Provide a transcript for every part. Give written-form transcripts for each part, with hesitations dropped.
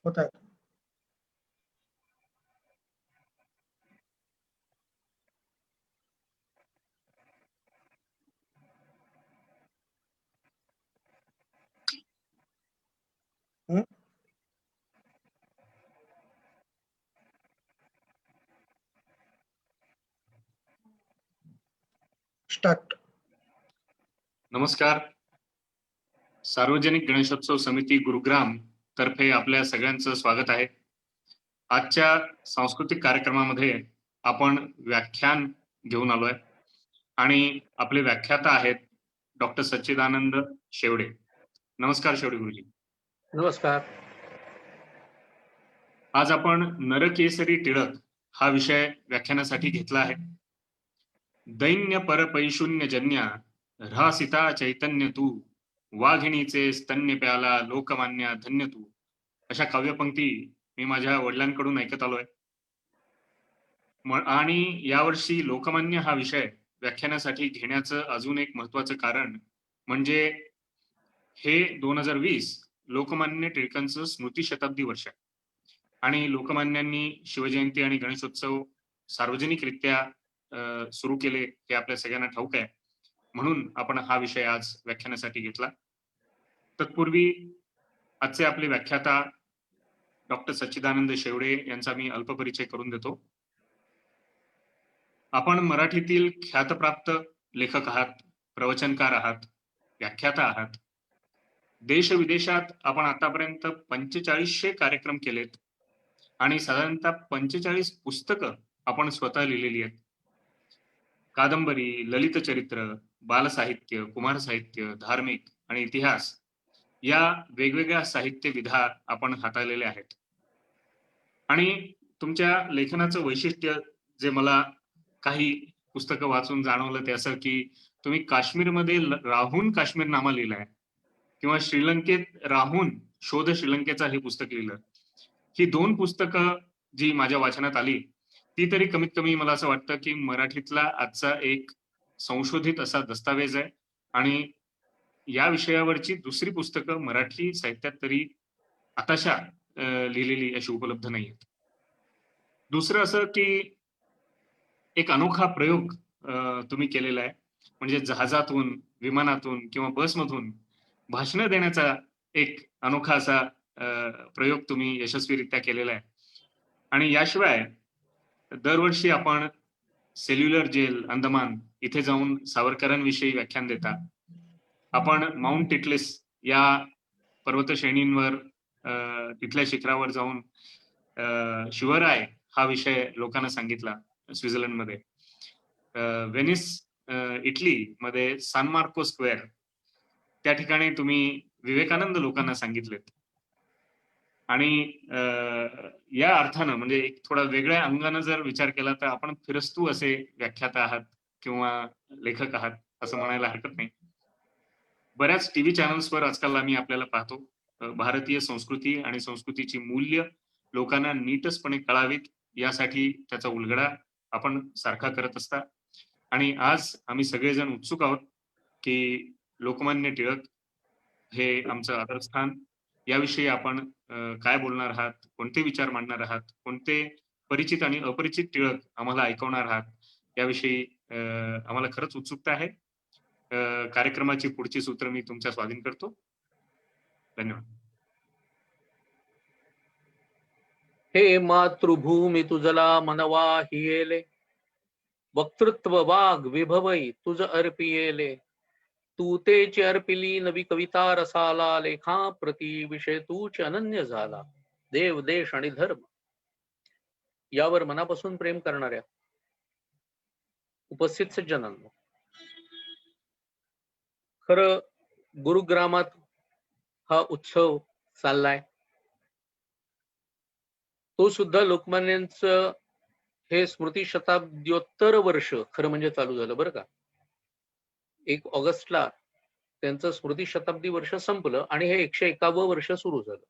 होता है. स्टार्ट. नमस्कार. सार्वजनिक गणेशोत्सव समिती गुरुग्राम तर्फे आपल्या सगळ्यांचं स्वागत आहे. आजच्या सांस्कृतिक कार्यक्रमामध्ये आपण व्याख्यान घेऊन आलोय आणि आपले व्याख्याता आहेत डॉक्टर सच्चिदानंद शेवडे. नमस्कार शेवडे गुरुजी. नमस्कार. आज आपण नरकेसरी टिळक हा विषय व्याख्यानासाठी घेतला आहे. दैन्य परपैशून्य जन्या रासिता चैतन्य तू, वाघिणीचे स्तन्य प्याला लोकमान्य धन्य तू, अशा काव्यपंक्ती मी माझ्या वडिलांकडून ऐकत आलोय. आणि यावर्षी लोकमान्य हा विषय व्याख्यानासाठी घेण्याचं अजून एक महत्वाचं कारण म्हणजे हे 2020 लोकमान्य टिळकांचं स्मृती शताब्दी वर्ष आहे आणि लोकमान्यांनी शिवजयंती आणि गणेशोत्सव सार्वजनिकरित्या सुरू केले हे आपल्या सगळ्यांना ठाऊक आहे. म्हणून आपण हा विषय आज व्याख्यानासाठी घेतला. तत्पूर्वी आजचे आपले व्याख्याता डॉक्टर सच्चिदानंद शेवडे यांचा मी अल्प परिचय करून देतो. आपण मराठीतील ख्यातप्राप्त लेखक आहात, प्रवचनकार आहात, व्याख्याता आहात. देश विदेशात आपण आतापर्यंत 4500 कार्यक्रम केलेत आणि साधारणतः 45 पुस्तकं आपण स्वतः लिहिलेली आहेत. कादंबरी, ललित चरित्र, बालसाहित्य, कुमार साहित्य, धार्मिक आणि इतिहास या वेगवेगळ्या साहित्य विधा आपण हाताळलेले आहेत. आणि तुमच्या लेखनाचं वैशिष्ट्य जे मला काही पुस्तकं वाचून जाणवलं ते असं की तुम्ही काश्मीरमध्ये राहून काश्मीरनामा लिहिलाय किंवा श्रीलंकेत राहून शोध श्रीलंकेचा हे पुस्तक लिहिलं. ही 2 पुस्तकं जी माझ्या वाचनात आली ती तरी कमीत कमी मला असं वाटतं की मराठीतला आजचा एक संशोधित असा दस्तावेज आहे आणि या विषयावरची दुसरी पुस्तकं मराठी साहित्यात तरी आताशा लिहिलेली अशी उपलब्ध नाहीयेत. दुसरं असं की एक अनोखा प्रयोग तुम्ही केलेला आहे. म्हणजे जहाजातून, विमानातून किंवा बसमधून भाषण देण्याचा एक अनोखा असा प्रयोग तुम्ही यशस्वीरित्या केलेला आहे. आणि याशिवाय दरवर्षी आपण सेल्युलर जेल अंदमान इथे जाऊन सावरकरांविषयी व्याख्यान देता. आपण माउंट टिटलिस या पर्वत श्रेणींवर तिथल्या शिखरावर जाऊन शिवराय हा विषय लोकांना सांगितला स्वित्झर्लंडमध्ये. व्हेनिस इटली मध्ये सान मार्को स्क्वेअर त्या ठिकाणी तुम्ही विवेकानंद लोकांना सांगितलेत. आणि या अर्थानं म्हणजे एक थोडा वेगळ्या अंगानं जर विचार केला तर आपण फिरस्तू असे व्याख्याता आहात किंवा लेखक आहात असं म्हणायला हरकत नाही. बऱ्याच टीव्ही चॅनल्सवर आजकाल आम्ही आपल्याला पाहतो. भारतीय संस्कृती आणि संस्कृतीची मूल्य लोकांना नीटसपणे कळावीत यासाठी त्याचा उलगडा आपण सारखा करत असता. आणि आज आम्ही सगळेजण उत्सुक आहोत की लोकमान्य टिळक हे आमचं आदरस्थान याविषयी आपण काय बोलणार आहात, कोणते विचार मांडणार आहात, कोणते परिचित आणि अपरिचित टिळक आम्हाला ऐकवणार आहात याविषयी आम्हाला खरंच उत्सुकता आहे. कार्यक्रमाची पुढची सूत्र मी तुमच्या स्वाधीन करतो. धन्यवाद. हे मातृभूमी तुझला मनवा हियेले, वक्तृत्व वाग विभवई तुझ अर्पियेले, तू तेची अर्पिली नवी कविता रसाला, लेखा प्रति विषय तूच अनन्य झाला, देव देश आणि धर्म यावर मनापासून प्रेम करणाऱ्या उपस्थित सज्जनांनो, खरं गुरुग्रामात हा उत्सव चाललाय तो सुद्धा लोकमान्यांचं हे स्मृती शताब्दीोत्तर वर्ष खरं म्हणजे चालू झालं बरं का. 1 ऑगस्टला त्यांचं स्मृती शताब्दी वर्ष संपलं आणि हे 101वं वर्ष सुरू झालं.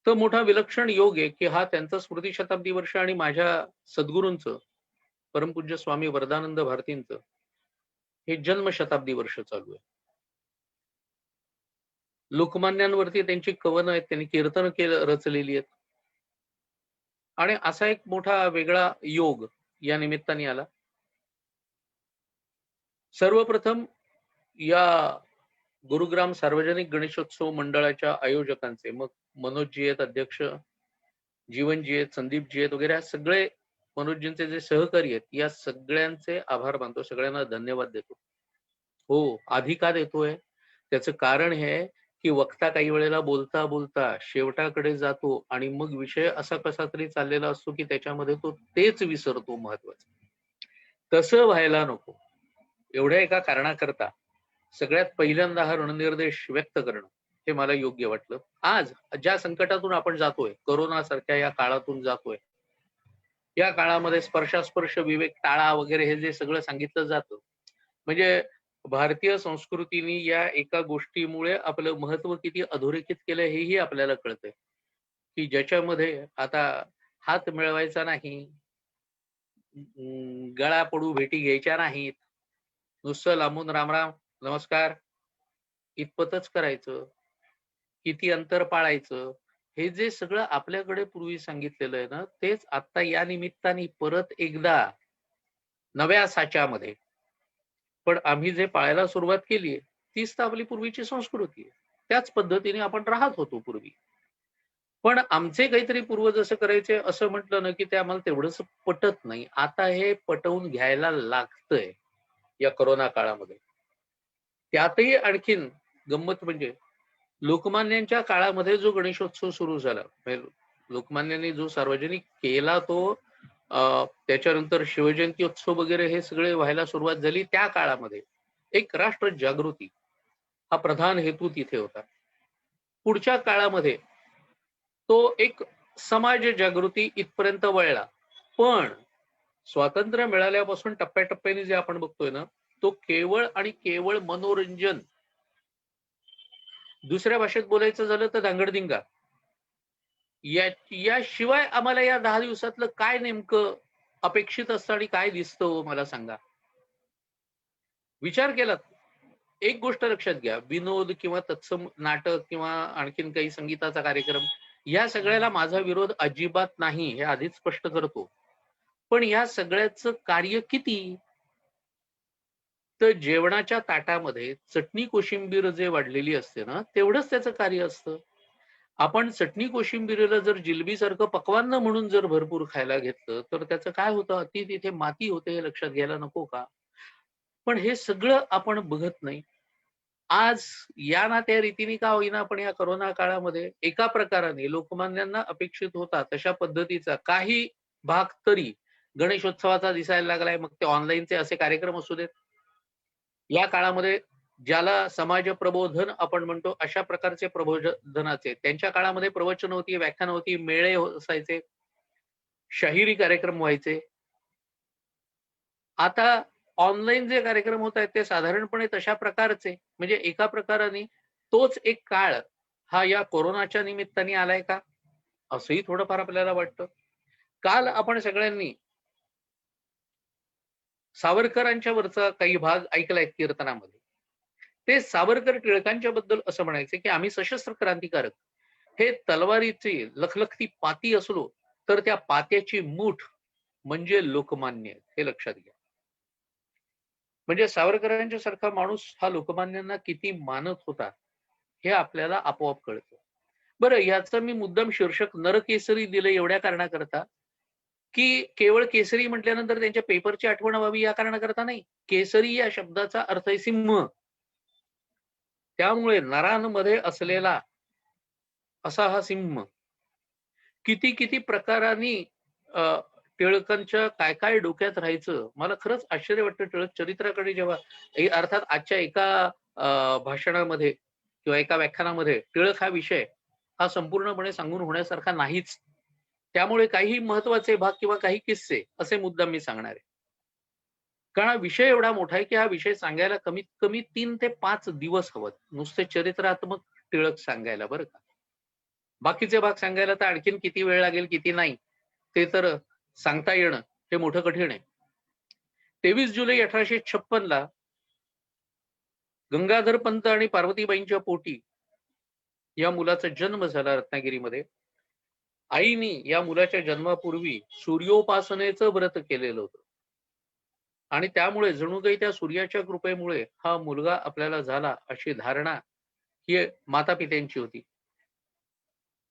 तर मोठा विलक्षण योग आहे की हा त्यांचा स्मृती शताब्दी वर्ष आणि माझ्या सद्गुरूंचं परमपूज्य स्वामी वरदानंद भारतींचं हे जन्म शताब्दी वर्ष चालू आहे. लोकमान्यांवरती त्यांची कवनं आहेत, त्यांनी कीर्तन रचलेली आहेत. आणि असा एक मोठा वेगळा योग या निमित्ताने आला. सर्वप्रथम या गुरुग्राम सार्वजनिक गणेशोत्सव मंडळाच्या आयोजकांचे, मग मनोजजी आहेत अध्यक्ष, जीवनजी आहेत, संदीपजी आहेत वगैरे, सगळे मनोजजींचे जे सहकारी आहेत, या सगळ्यांचे आभार मानतो, सगळ्यांना धन्यवाद देतो. हो, आधी का देतोय? त्याचं कारण हे आहे की वक्ता काही वेळेला बोलता बोलता शेवटाकडे जातो आणि मग विषय असा कसा तरी चाललेला असतो की त्याच्यामध्ये तो तेच विसरतो महत्वाचं. तसं व्हायला नको. एवढ्या एका कारणाकरता सगळ्यात पहिल्यांदा हा रणनिर्देश व्यक्त करणं हे मला योग्य वाटलं. आज ज्या संकटातून आपण जातोय, कोरोना सारख्या या काळातून जातोय, या काळामध्ये स्पर्शास्पर्श विवेक टाळा वगैरे हे जे सगळं सांगितलं जातं, म्हणजे भारतीय संस्कृतीने या एका गोष्टीमुळे आपलं महत्व किती अधोरेखित केलं हेही आपल्याला कळतंय, की ज्याच्यामध्ये आता हात मिळवायचा नाही, गळा पडू भेटी घ्यायच्या नाहीत, नुसतं लांबून रामराम नमस्कार इतपतच करायचं, किती अंतर पाळायचं, हे जे सगळं आपल्याकडे पूर्वी सांगितलेलं आहे ना, तेच आता या निमित्ताने परत एकदा नव्या साच्यामध्ये पण आम्ही जे पाळायला सुरुवात केली तीच तर आपली पूर्वीची संस्कृती आहे. त्याच पद्धतीने आपण राहत होतो पूर्वी. पण आमचे काहीतरी पूर्वज जसं करायचे असं म्हटलं ना की ते आम्हाला तेवढंच पटत नाही. आता हे पटवून घ्यायला लागतंय या कोरोना काळामध्ये. त्यातही आणखीन गंमत म्हणजे लोकमान्यांच्या काळामध्ये जो गणेशोत्सव सुरू झाला, म्हणजे लोकमान्यांनी जो सार्वजनिक केला तो त्याच्यानंतर शिवजयंत्योत्सव वगैरे हे सगळे व्हायला सुरुवात झाली, त्या काळामध्ये एक राष्ट्र जागृती हा प्रधान हेतू तिथे होता. पुढच्या काळामध्ये तो एक समाज जागृती इथपर्यंत वळला. पण स्वातंत्र्य मिळाल्यापासून टप्प्याटप्प्याने जे आपण बघतोय ना, तो केवळ आणि केवळ मनोरंजन, दुसऱ्या भाषेत बोलायचं झालं तर धांगडधिंगा, याशिवाय आम्हाला या 10 दिवसातलं काय नेमकं अपेक्षित असतं आणि काय दिसतं हो मला सांगा. विचार केलात, एक गोष्ट लक्षात घ्या, विनोद किंवा तत्सम नाटक किंवा आणखीन काही संगीताचा कार्यक्रम, या सगळ्याला माझा विरोध अजिबात नाही, हे आधीच स्पष्ट करतो. पण या सगळ्याचं कार्य किती? तर जेवणाच्या ताटामध्ये चटणी कोशिंबीर जे वाढलेली असते ना, तेवढंच त्याचं कार्य असतं. आपण चटणी कोशिंबीरीला जर जिलबीसारखं पक्वान्न म्हणून जर भरपूर खायला घेतलं तर त्याचं काय होतं, अति तिथे माती होते, हे लक्षात घ्यायला नको का? पण हे सगळं आपण बघत नाही. आज या ना त्या रीतीने का होईना पण या कोरोना काळामध्ये एका प्रकाराने लोकमान्यांना अपेक्षित होता तशा पद्धतीचा काही भाग तरी गणेशोत्सवाचा दिसायला लागलाय. मग ते ऑनलाईनचे असे कार्यक्रम असू देत, या काळामध्ये ज्याला समाज प्रबोधन आपण म्हणतो अशा प्रकारचे प्रबोधनाचे, त्यांच्या काळामध्ये प्रवचन होती, व्याख्यान होती, मेळे असायचे, शाहिरी कार्यक्रम व्हायचे. आता ऑनलाईन जे कार्यक्रम होत आहेत ते साधारणपणे तशा प्रकारचे, म्हणजे एका प्रकाराने तोच एक काळ हा या कोरोनाच्या निमित्ताने आलाय का, असंही थोडंफार आपल्याला वाटतं. काल आपण सगळ्यांनी सावरकरांच्या वरचा काही भाग ऐकलाय कीर्तनामध्ये. ते सावरकर टिळकांच्या बद्दल असं म्हणायचे की आम्ही सशस्त्र क्रांतिकारक हे तलवारीची लखलखती पाती असलो तर त्या पात्याची मूठ म्हणजे लोकमान्य, हे लक्षात घ्या. म्हणजे सावरकरांच्या सारखा माणूस हा लोकमान्यांना किती मानत होता हे आपल्याला आपोआप कळतं. बरं, याचं मी मुद्दाम शीर्षक नरकेसरी दिलं एवढ्या कारणाकरता की केवळ केसरी म्हटल्यानंतर त्यांच्या पेपरची आठवण व्हावी या कारणाकरता नाही. केसरी या शब्दाचा अर्थ आहे सिंह. त्यामुळे नरांमध्ये असलेला असा हा सिंह किती किती प्रकारांनी टिळकांच्या काय काय डोक्यात राहायचं, मला खरंच आश्चर्य वाटतं. टिळक चरित्राकडे जेव्हा अर्थात आजच्या एका भाषणामध्ये किंवा एका व्याख्यानामध्ये टिळक हा विषय हा संपूर्णपणे सांगून होण्यासारखा नाहीच. त्यामुळे काही महत्वाचे भाग किंवा काही किस्से असे मुद्दाम मी सांगणार आहे. कारण हा विषय एवढा मोठा आहे की हा विषय सांगायला कमीत कमी 3 ते 5 दिवस हवं, नुसते चरित्रात्मक टिळक सांगायला, बरं का. बाकीचे भाग सांगायला तर आणखीन किती वेळ लागेल किती नाही ते तर सांगता येणं हे मोठं कठीण आहे. 23 जुलै 1856 ला गंगाधर पंत आणि पार्वतीबाईंच्या पोटी या मुलाचा जन्म झाला रत्नागिरीमध्ये. आईनी या मुलाच्या जन्मापूर्वी सूर्योपासनेचं व्रत केलेलं होतं आणि त्यामुळे जणू काही त्या सूर्याच्या कृपेमुळे हा मुलगा आपल्याला झाला अशी धारणा ही माता पित्यांची होती.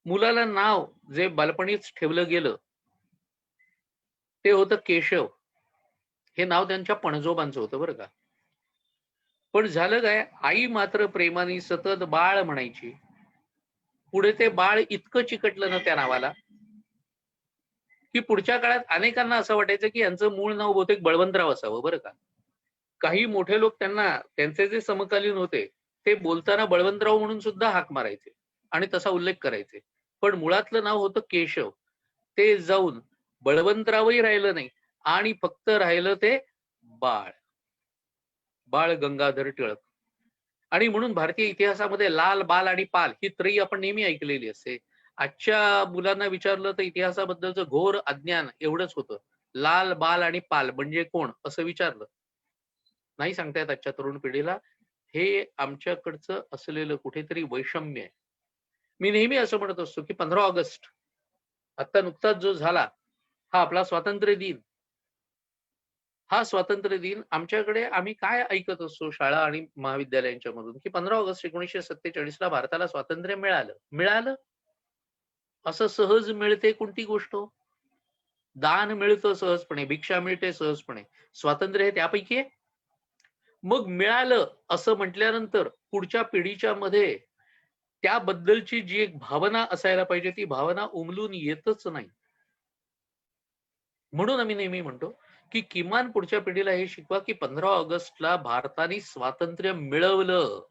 मुलाला नाव जे बालपणीच ठेवलं गेलं ते होतं केशव. हे नाव त्यांच्या पणजोबांचं होतं बरं का. पण झालं काय, आई मात्र प्रेमाने सतत बाळ म्हणायची. पुढे ते बाळ इतकं चिकटलं ना त्या नावाला की पुढच्या काळात अनेकांना असं वाटायचं की यांचं मूळ नाव बहुतेक बळवंतराव असावं बरं का. काही मोठे लोक त्यांना त्यांचे जे समकालीन होते ते बोलताना बळवंतराव म्हणून सुद्धा हाक मारायचे आणि तसा उल्लेख करायचे. पण मुळातलं नाव होतं केशव. ते जाऊन बळवंतरावही राहिलं नाही आणि फक्त राहिलं ते बाळ. बाळ गंगाधर टिळक. आणि म्हणून भारतीय इतिहासामध्ये लाल, बाल आणि पाल ही त्रयी आपण नेहमी ऐकलेली असते. आजच्या मुलांना विचारलं तर इतिहासाबद्दलचं घोर अज्ञान एवढंच होतं. लाल, बाल आणि पाल म्हणजे कोण असं विचारलं नाही सांगता येत आजच्या तरुण पिढीला. हे आमच्याकडचं असलेलं कुठेतरी वैषम्य आहे. मी नेहमी असं म्हणत असतो की 15 ऑगस्ट आता नुकताच जो झाला हा आपला स्वातंत्र्य दिन. हा स्वातंत्र्य दिन आमच्याकडे आम्ही काय ऐकत असतो शाळा आणि महाविद्यालयांच्या मधून की 15 ऑगस्ट 1947 ला भारताला स्वातंत्र्य मिळालं. मिळालं असं सहज मिळते कोणती गोष्ट? दान मिळतं सहजपणे, भिक्षा मिळते सहजपणे. स्वातंत्र्य हे त्यापैकी आहे. मग मिळालं असं म्हटल्यानंतर पुढच्या पिढीच्या मध्ये त्याबद्दलची जी एक भावना असायला पाहिजे ती भावना उमलून येतच नाही. म्हणून आम्ही नेहमी म्हणतो की किमान पुढच्या पिढीला हे शिकवा की 15 ऑगस्टला भारताने स्वातंत्र्य मिळवलं.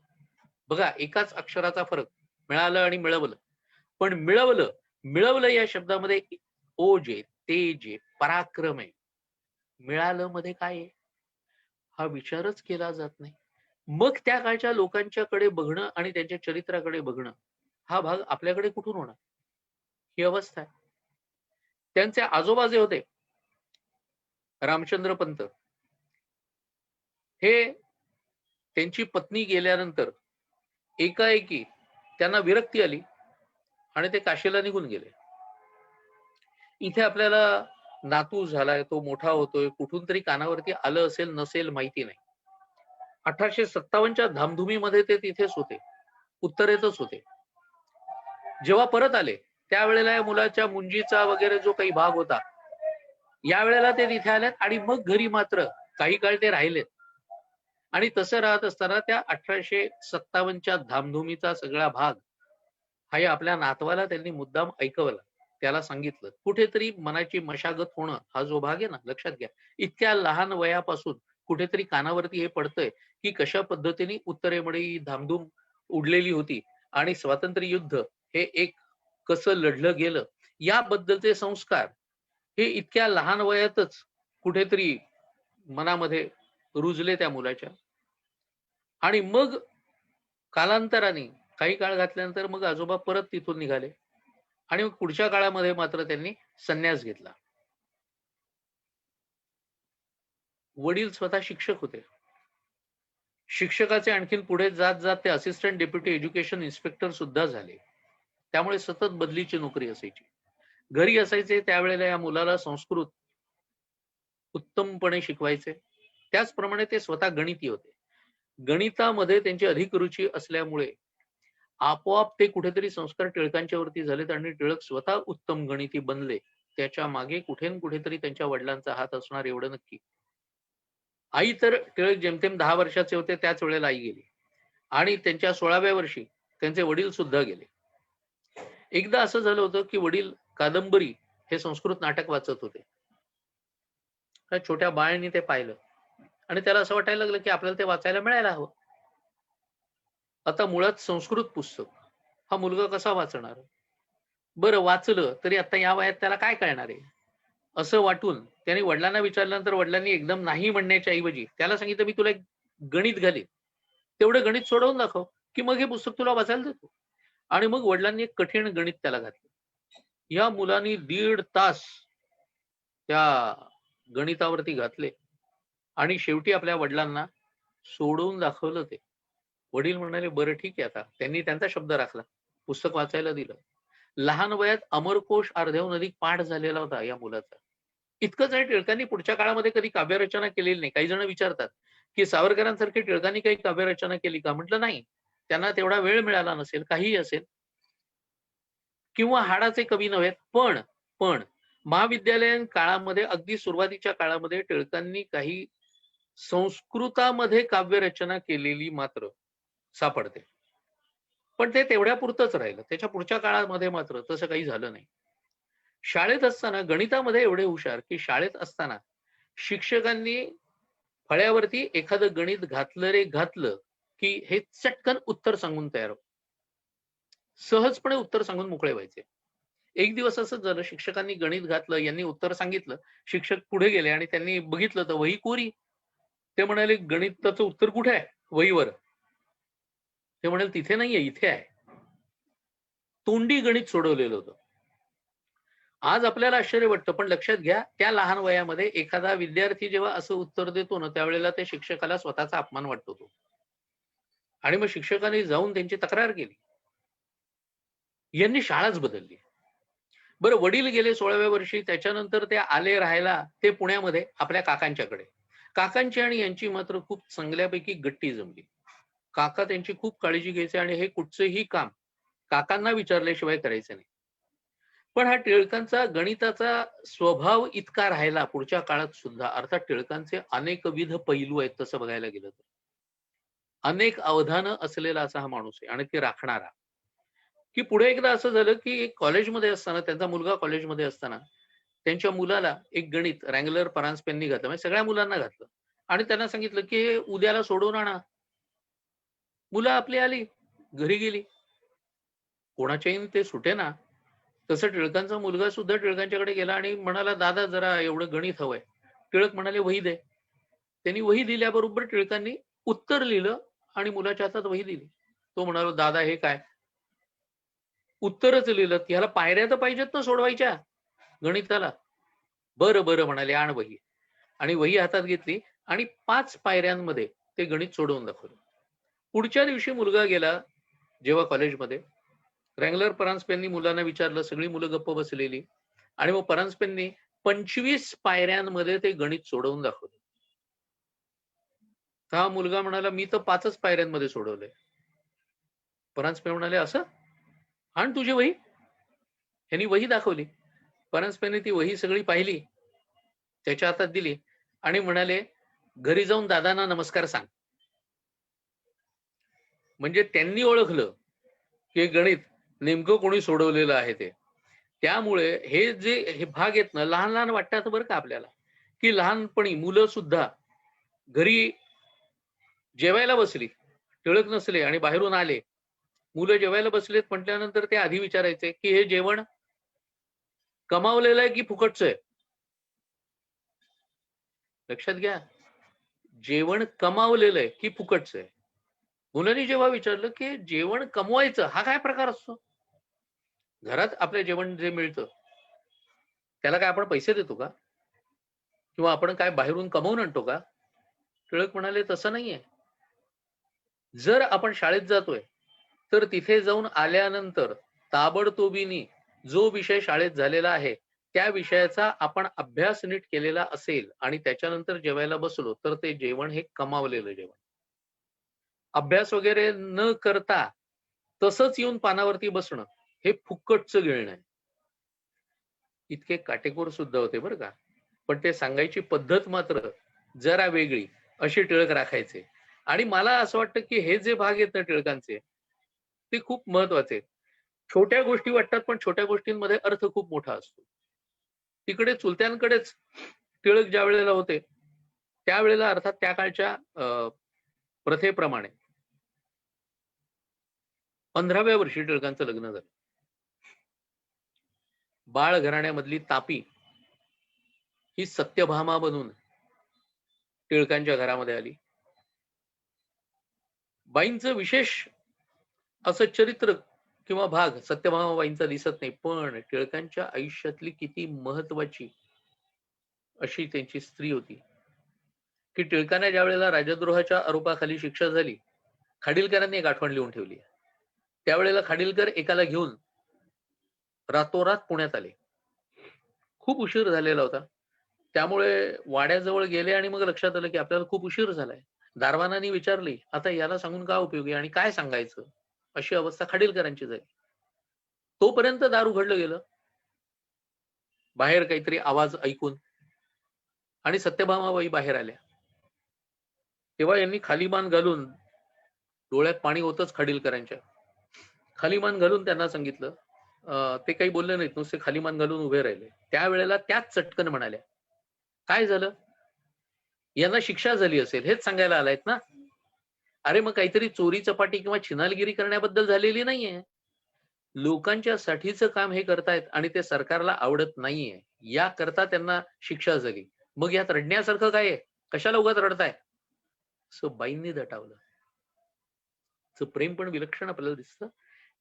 बघा एकाच अक्षराचा फरक, मिळालं आणि मिळवलं. पण मिळवलं, मिळवलं या शब्दामध्ये ओज आहे, तेज आहे, पराक्रम आहे. मिळालं मध्ये काय आहे हा विचारच केला जात नाही. मग त्या काळच्या लोकांच्याकडे बघणं आणि त्यांच्या चरित्राकडे बघणं हा भाग आपल्याकडे कुठून होणार? ही अवस्था आहे. त्यांचे आजोबा जे होते रामचंद्र पंत, हे त्यांची पत्नी गेल्यानंतर एकाएकी त्यांना विरक्ती आली आणि ते काशीला निघून गेले. इथे आपल्याला नातू झालाय, तो मोठा होतोय, कुठून तरी कानावरती आलं असेल नसेल माहिती नाही. 1857च्या धामधुमीमध्ये ते तिथेच होते, उत्तरेतच होते. जेव्हा परत आले त्यावेळेला या मुलाच्या मुंजीचा वगैरे जो काही भाग होता यावेळेला ते तिथे आलेत आणि मग घरी मात्र काही काळ ते राहिलेत. आणि तसं राहत असताना त्या 1857च्या धामधुमीचा सगळा भाग हा या आपल्या नातवाला त्यांनी मुद्दाम ऐकवला. त्याला सांगितलं. कुठेतरी मनाची मशागत होणं हा जो भाग आहे ना, लक्षात घ्या. इतक्या लहान वयापासून कुठेतरी कानावरती हे पडतंय की कशा पद्धतीने उत्तरेमध्ये ही धामधूम उडलेली होती आणि स्वातंत्र्य युद्ध हे एक कसं लढलं गेलं याबद्दलचे संस्कार हे इतक्या लहान वयातच कुठेतरी मनामध्ये रुजले त्या मुलाच्या. आणि मग कालांतराने काही काळ घातल्यानंतर मग आजोबा परत तिथून निघाले आणि मग पुढच्या काळामध्ये मात्र त्यांनी संन्यास घेतला. वडील स्वतः शिक्षक होते. शिक्षकाचे आणखीन पुढे जात जात ते असिस्टंट डेप्युटी एज्युकेशन इन्स्पेक्टर सुद्धा झाले. त्यामुळे सतत बदलीची नोकरी असायची. घरी असायचे त्यावेळेला या मुलाला संस्कृत उत्तमपणे शिकवायचे. त्याचप्रमाणे ते स्वतः गणिती होते. गणितामध्ये त्यांची अधिक रुची असल्यामुळे आपोआप ते कुठेतरी संस्कार टिळकांच्या वरती झालेत आणि टिळक स्वतः उत्तम गणिती बनले. त्याच्या मागे कुठे न कुठेतरी त्यांच्या वडिलांचा हात असणार एवढं नक्की. आई तर टिळक जेमतेम 10 वर्षाचे होते त्याच वेळेला आई गेली आणि त्यांच्या 16व्या वर्षी त्यांचे वडील सुद्धा गेले. एकदा असं झालं होतं की वडील कादंबरी हे संस्कृत नाटक वाचत होते. त्या छोट्या बाळाने ते पाहिलं आणि त्याला असं वाटायला लागलं की आपल्याला ते वाचायला मिळायला हवं. आता मुळात संस्कृत पुस्तक हा मुलगा कसा वाचणार? बरं वाचलं तरी आता या वयात त्याला काय कळणार आहे असं वाटून त्याने वडिलांना विचारल्यानंतर वडिलांनी एकदम नाही म्हणण्याच्या ऐवजी त्याला सांगितलं मी तुला एक गणित घालीन, तेवढं गणित सोडवून दाखव की मग हे पुस्तक तुला वाचायला देतो. आणि मग वडिलांनी एक कठीण गणित त्याला घातलं. या मुलांनी 1.5 तास त्या गणितावरती घातले आणि शेवटी आपल्या वडिलांना सोडवून दाखवलं ते. वडील म्हणाले बरं ठीक आहे. आता त्यांनी त्यांचा शब्द राखला. पुस्तक वाचायला दिलं. लहान वयात अमरकोश अर्ध्याहून अधिक पाठ झालेला होता या मुलाचा. इतकंच आहे, टिळकांनी पुढच्या काळामध्ये कधी काव्यरचना केलेली नाही. काही जण विचारतात की सावरकरांसारखे टिळकांनी काही काव्यरचना केली का? म्हटलं नाही. त्यांना तेवढा वेळ मिळाला नसेल, काहीही असेल, किंवा हाडाचे कवी नव्हेत. पण महाविद्यालयीन काळामध्ये, अगदी सुरुवातीच्या काळामध्ये टिळकांनी काही संस्कृतामध्ये काव्यरचना केलेली मात्र सापडते. पण ते तेवढ्या पुरतच राहिलं. त्याच्या पुढच्या काळामध्ये मात्र तसं काही झालं नाही. शाळेत असताना गणितामध्ये एवढे हुशार की शाळेत असताना शिक्षकांनी फळ्यावरती एखादं गणित घातलं की हे चटकन उत्तर सांगून तयार हो. सहजपणे उत्तर सांगून मोकळे व्हायचे. एक दिवस असंच झालं, शिक्षकांनी गणित घातलं, यांनी उत्तर सांगितलं. शिक्षक पुढे गेले आणि त्यांनी बघितलं तर वही कोरी. ते म्हणाले, गणिताचं उत्तर कुठे आहे? वहीवर. ते म्हणाले, तिथे नाहीये, इथे आहे. तोंडी गणित सोडवलेलं होतं. आज आपल्याला आश्चर्य वाटतं, पण लक्षात घ्या, त्या लहान वयामध्ये एखादा विद्यार्थी जेव्हा असं उत्तर देतो ना, त्यावेळेला त्या शिक्षकाला स्वतःचा अपमान वाटतो तो. आणि मग शिक्षकांनी जाऊन त्यांची तक्रार केली. यांनी शाळाच बदलली. बरं, वडील गेले 16व्या वर्षी. त्याच्यानंतर ते आले राहायला ते पुण्यामध्ये आपल्या काकांच्याकडे. काकांची आणि यांची मात्र खूप चांगल्यापैकी गट्टी जमली. काका त्यांची खूप काळजी घ्यायचे आणि हे कुठचंही काम काकांना विचारल्याशिवाय करायचे नाही. पण हा टिळकांचा गणिताचा स्वभाव इतका राहिला पुढच्या काळात सुद्धा. अर्थात टिळकांचे अनेकविध पैलू आहेत तसं बघायला गेलं तर. अनेक अवधानं असलेला असा हा माणूस आहे आणि ते राखणारा. की पुढे एकदा असं झालं की कॉलेजमध्ये असताना, त्यांचा मुलगा कॉलेजमध्ये असताना, त्यांच्या मुलाला एक गणित रँगलर परांजपेंनी घातलं. म्हणजे सगळ्या मुलांना घातलं आणि त्यांना सांगितलं की हे उद्याला सोडवून आणा. मुलं आपली आली, घरी गेली. कोणाच्याही ते सुटेना. तसं टिळकांचा मुलगा सुद्धा टिळकांच्याकडे गेला आणि म्हणाला, दादा जरा एवढं गणित हवंय. टिळक म्हणाले, वही दे. त्यांनी वही दिल्याबरोबर टिळकांनी उत्तर लिहिलं आणि मुलाच्या हातात वही दिली. तो म्हणाला, दादा हे काय? उत्तरच लिहिलं. ह्याला पायऱ्या तर पाहिजेत ना सोडवायच्या गणिताला. बरं बरं म्हणाले, आण वही. आणि वही हातात घेतली आणि 5 पायऱ्यांमध्ये ते गणित सोडवून दाखवलं. पुढच्या दिवशी मुलगा गेला जेव्हा कॉलेजमध्ये, रँगलर परांजपेंनी मुलांना विचारलं. सगळी मुलं गप्प बसलेली. आणि मग परांजपेंनी 25 पायऱ्यांमध्ये ते गणित सोडवून दाखवलं. हा मुलगा म्हणाला, मी तर 5च पायऱ्यांमध्ये सोडवलंय. परांजपे म्हणाले, असं? आण तुझी वही. यांनी वही दाखवली. परांजपेंनी ती वही सगळी पाहिली, त्याच्या हातात दिली आणि म्हणाले, घरी जाऊन दादांना नमस्कार सांग. म्हणजे त्यांनी ओळखलं की गणित नेमकं कोणी सोडवलेलं आहे ते. त्यामुळे हे जे हे भाग आहेत ना, लहान लहान वाटतात बरं का आपल्याला, की लहानपणी मुलं सुद्धा घरी जेवायला बसली, टिळक नसले आणि बाहेरून आले, मुलं जेवायला बसलेत म्हटल्यानंतर ते आधी विचारायचे की हे जेवण कमावलेलं आहे की फुकटचं आहे? लक्षात घ्या, जेवण कमावलेलं आहे की फुकटचं आहे? मुलांनी जेव्हा विचारलं की जेवण कमवायचं हा काय प्रकार असतो? घरात आपल्या जेवण जे मिळतं त्याला काय आपण पैसे देतो का? किंवा आपण काय बाहेरून कमवून आणतो का? टिळक म्हणाले, तसं नाहीये. जर आपण शाळेत जातोय तर तिथे जाऊन आल्यानंतर ताबडतोबीने जो विषय शाळेत झालेला आहे त्या विषयाचा आपण अभ्यास नीट केलेला असेल आणि त्याच्यानंतर जेवायला बसलो तर ते जेवण हे कमावलेलं जेवण. अभ्यास वगैरे न करता तसंच येऊन पानावरती बसणं हे फुकटचं गिळणं आहे. इतके काटेकोर सुद्धा होते बरं का. पण ते सांगायची पद्धत मात्र जरा वेगळी अशी टिळक राखायचे. आणि मला असं वाटतं की हे जे भाग आहेत ना टिळकांचे, ते खूप महत्वाचे. छोट्या गोष्टी वाटतात पण छोट्या गोष्टींमध्ये अर्थ खूप मोठा असतो. तिकडे चुलत्यांकडेच टिळक ज्या वेळेला होते त्यावेळेला, अर्थात त्या काळच्या प्रथेप्रमाणे 15व्या वर्षी टिळकांचं लग्न झालं. बाळ घराण्यामधली तापी ही सत्यभामा बनून टिळकांच्या घरामध्ये आली. बाईंचं विशेष असं चरित्र किंवा भाग सत्यभामाबाईंचा दिसत नाही, पण टिळकांच्या आयुष्यातली किती महत्वाची अशी त्यांची स्त्री होती की टिळकांना ज्या वेळेला राजद्रोहाच्या आरोपाखाली शिक्षा झाली, खाडिलकरांनी एक आठवण लिहून ठेवली. त्यावेळेला खाडीलकर एकाला घेऊन रातोरात पुण्यात आले. खूप उशीर झालेला होता. त्यामुळे वाड्याजवळ गेले आणि मग लक्षात आलं की आपल्याला खूप उशीर झालाय. दारवानाने विचारली, आता याला सांगून काय उपयोगी आणि काय सांगायचं, अशी अवस्था खाडीलकरांची झाली. तोपर्यंत दार उघडलं गेलं. बाहेर काहीतरी आवाज ऐकून आणि सत्यभामाबाई बाहेर आल्या. तेव्हा यांनी खाली मान घालून, डोळ्यात पाणी होतच खाडीलकरांच्या, खाली मान घालून त्यांना सांगितलं. ते काही बोलले नाहीत, नुसते खाली मान घालून उभे राहिले. त्यावेळेला त्याच चटकन म्हणाल्या, काय झालं, यांना शिक्षा झाली असेल हेच सांगायला आलायत ना? अरे मग काहीतरी चोरी चपाटी किंवा छिनालगिरी करण्याबद्दल झालेली नाहीये. लोकांच्या साठीचं काम हे करतायत आणि ते सरकारला आवडत नाहीये, या करता त्यांना शिक्षा झाली. मग यात रडण्यासारखं काय आहे, कशाला उगाच रडताय, असं बाईंनी दटावलं. प्रेम पण विलक्षण आपल्याला दिसतं.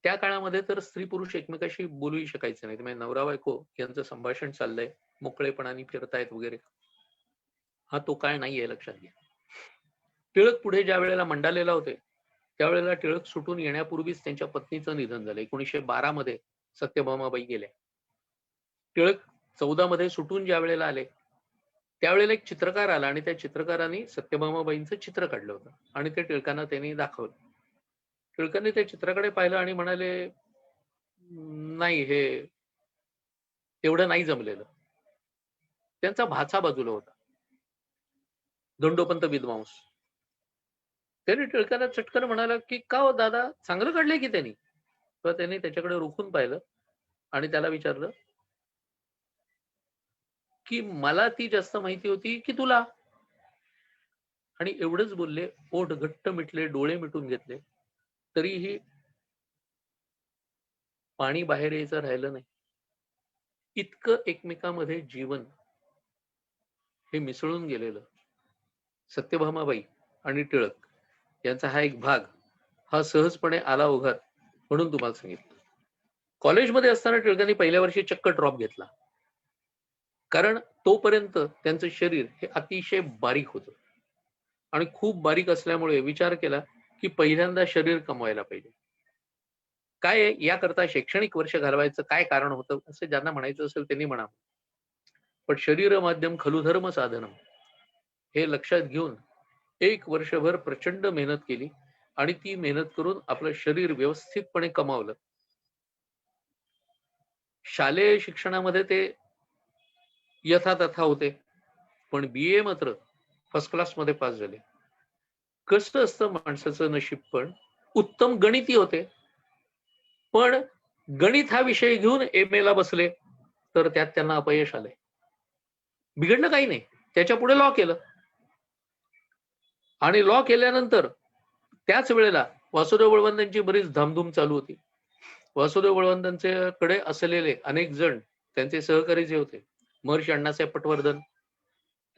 त्या काळामध्ये तर स्त्री पुरुष एकमेकाशी बोलूही शकायचं नाही. म्हणजे नवरा बायको यांचं संभाषण चाललंय, मोकळेपणाने फिरतायत वगैरे, हा तो काळ नाहीये, लक्षात घ्या. टिळक पुढे ज्या वेळेला मंडालेला होते त्यावेळेला टिळक सुटून येण्यापूर्वीच त्यांच्या पत्नीचं निधन झालं. 1912 मध्ये सत्यभामाबाई गेल्या. टिळक 14 मध्ये सुटून ज्या वेळेला आले त्यावेळेला एक चित्रकार आला आणि त्या चित्रकाराने सत्यभामाबाईंचं चित्र काढलं होतं आणि ते टिळकांना त्यांनी दाखवलं. टिळकांनी त्या चित्राकडे पाहिलं आणि म्हणाले, नाही, हे एवढं नाही जमलेलं. त्यांचा भाचा बाजूला होता, दंडोपंत विद्वांस. त्यांनी टिळकांना चटकन म्हणाला की का हो दादा, चांगलं काढलंय की त्यांनी. तेव्हा त्यांनी त्याच्याकडे रोखून पाहिलं आणि त्याला विचारलं की मला ती जास्त माहिती होती की तुला. आणि एवढंच बोलले, ओठ घट्ट मिटले, डोळे मिटून घेतले, तरीही पाणी बाहेर यायचं राहिलं नाही. इतकं एकमेकांमध्ये जीवन हे मिसळून गेलेलं. सत्यभामाबाई आणि टिळक यांचा हा एक भाग हा सहजपणे आला ओघात म्हणून तुम्हाला सांगितलं. कॉलेजमध्ये असताना टिळकांनी पहिल्या वर्षी चक्क ड्रॉप घेतला, कारण तोपर्यंत त्यांचं शरीर हे अतिशय बारीक होतं आणि खूप बारीक असल्यामुळे विचार केला की पहिल्यांदा शरीर कमवायला पाहिजे. काय याकरता शैक्षणिक वर्ष घालवायचं काय कारण होतं असं ज्यांना म्हणायचं असेल त्यांनी म्हणा, पण शरीर माध्यम खलुधर्म साधनम हे लक्षात घेऊन 1 वर्षभर प्रचंड मेहनत केली आणि ती मेहनत करून आपलं शरीर व्यवस्थितपणे कमावलं. शालेय शिक्षणामध्ये ते यथातथा होते, पण BA मात्र फर्स्ट क्लास मध्ये पास झाले. कसं असतं माणसाचं नशीब, पण उत्तम गणिती होते, पण गणित हा विषय घेऊन MA ला बसले तर त्यात त्यांना अपयश आलंय. बिघडलं काही नाही, त्याच्या पुढे लॉ केलं आणि लॉ केल्यानंतर त्याच वेळेला वासुदेव बळवंतांची बरीच धामधूम चालू होती. वासुदेव बळवंतांच्याकडे असलेले अनेक जण त्यांचे सहकारी जे होते, महर्षी अण्णासाहेब पटवर्धन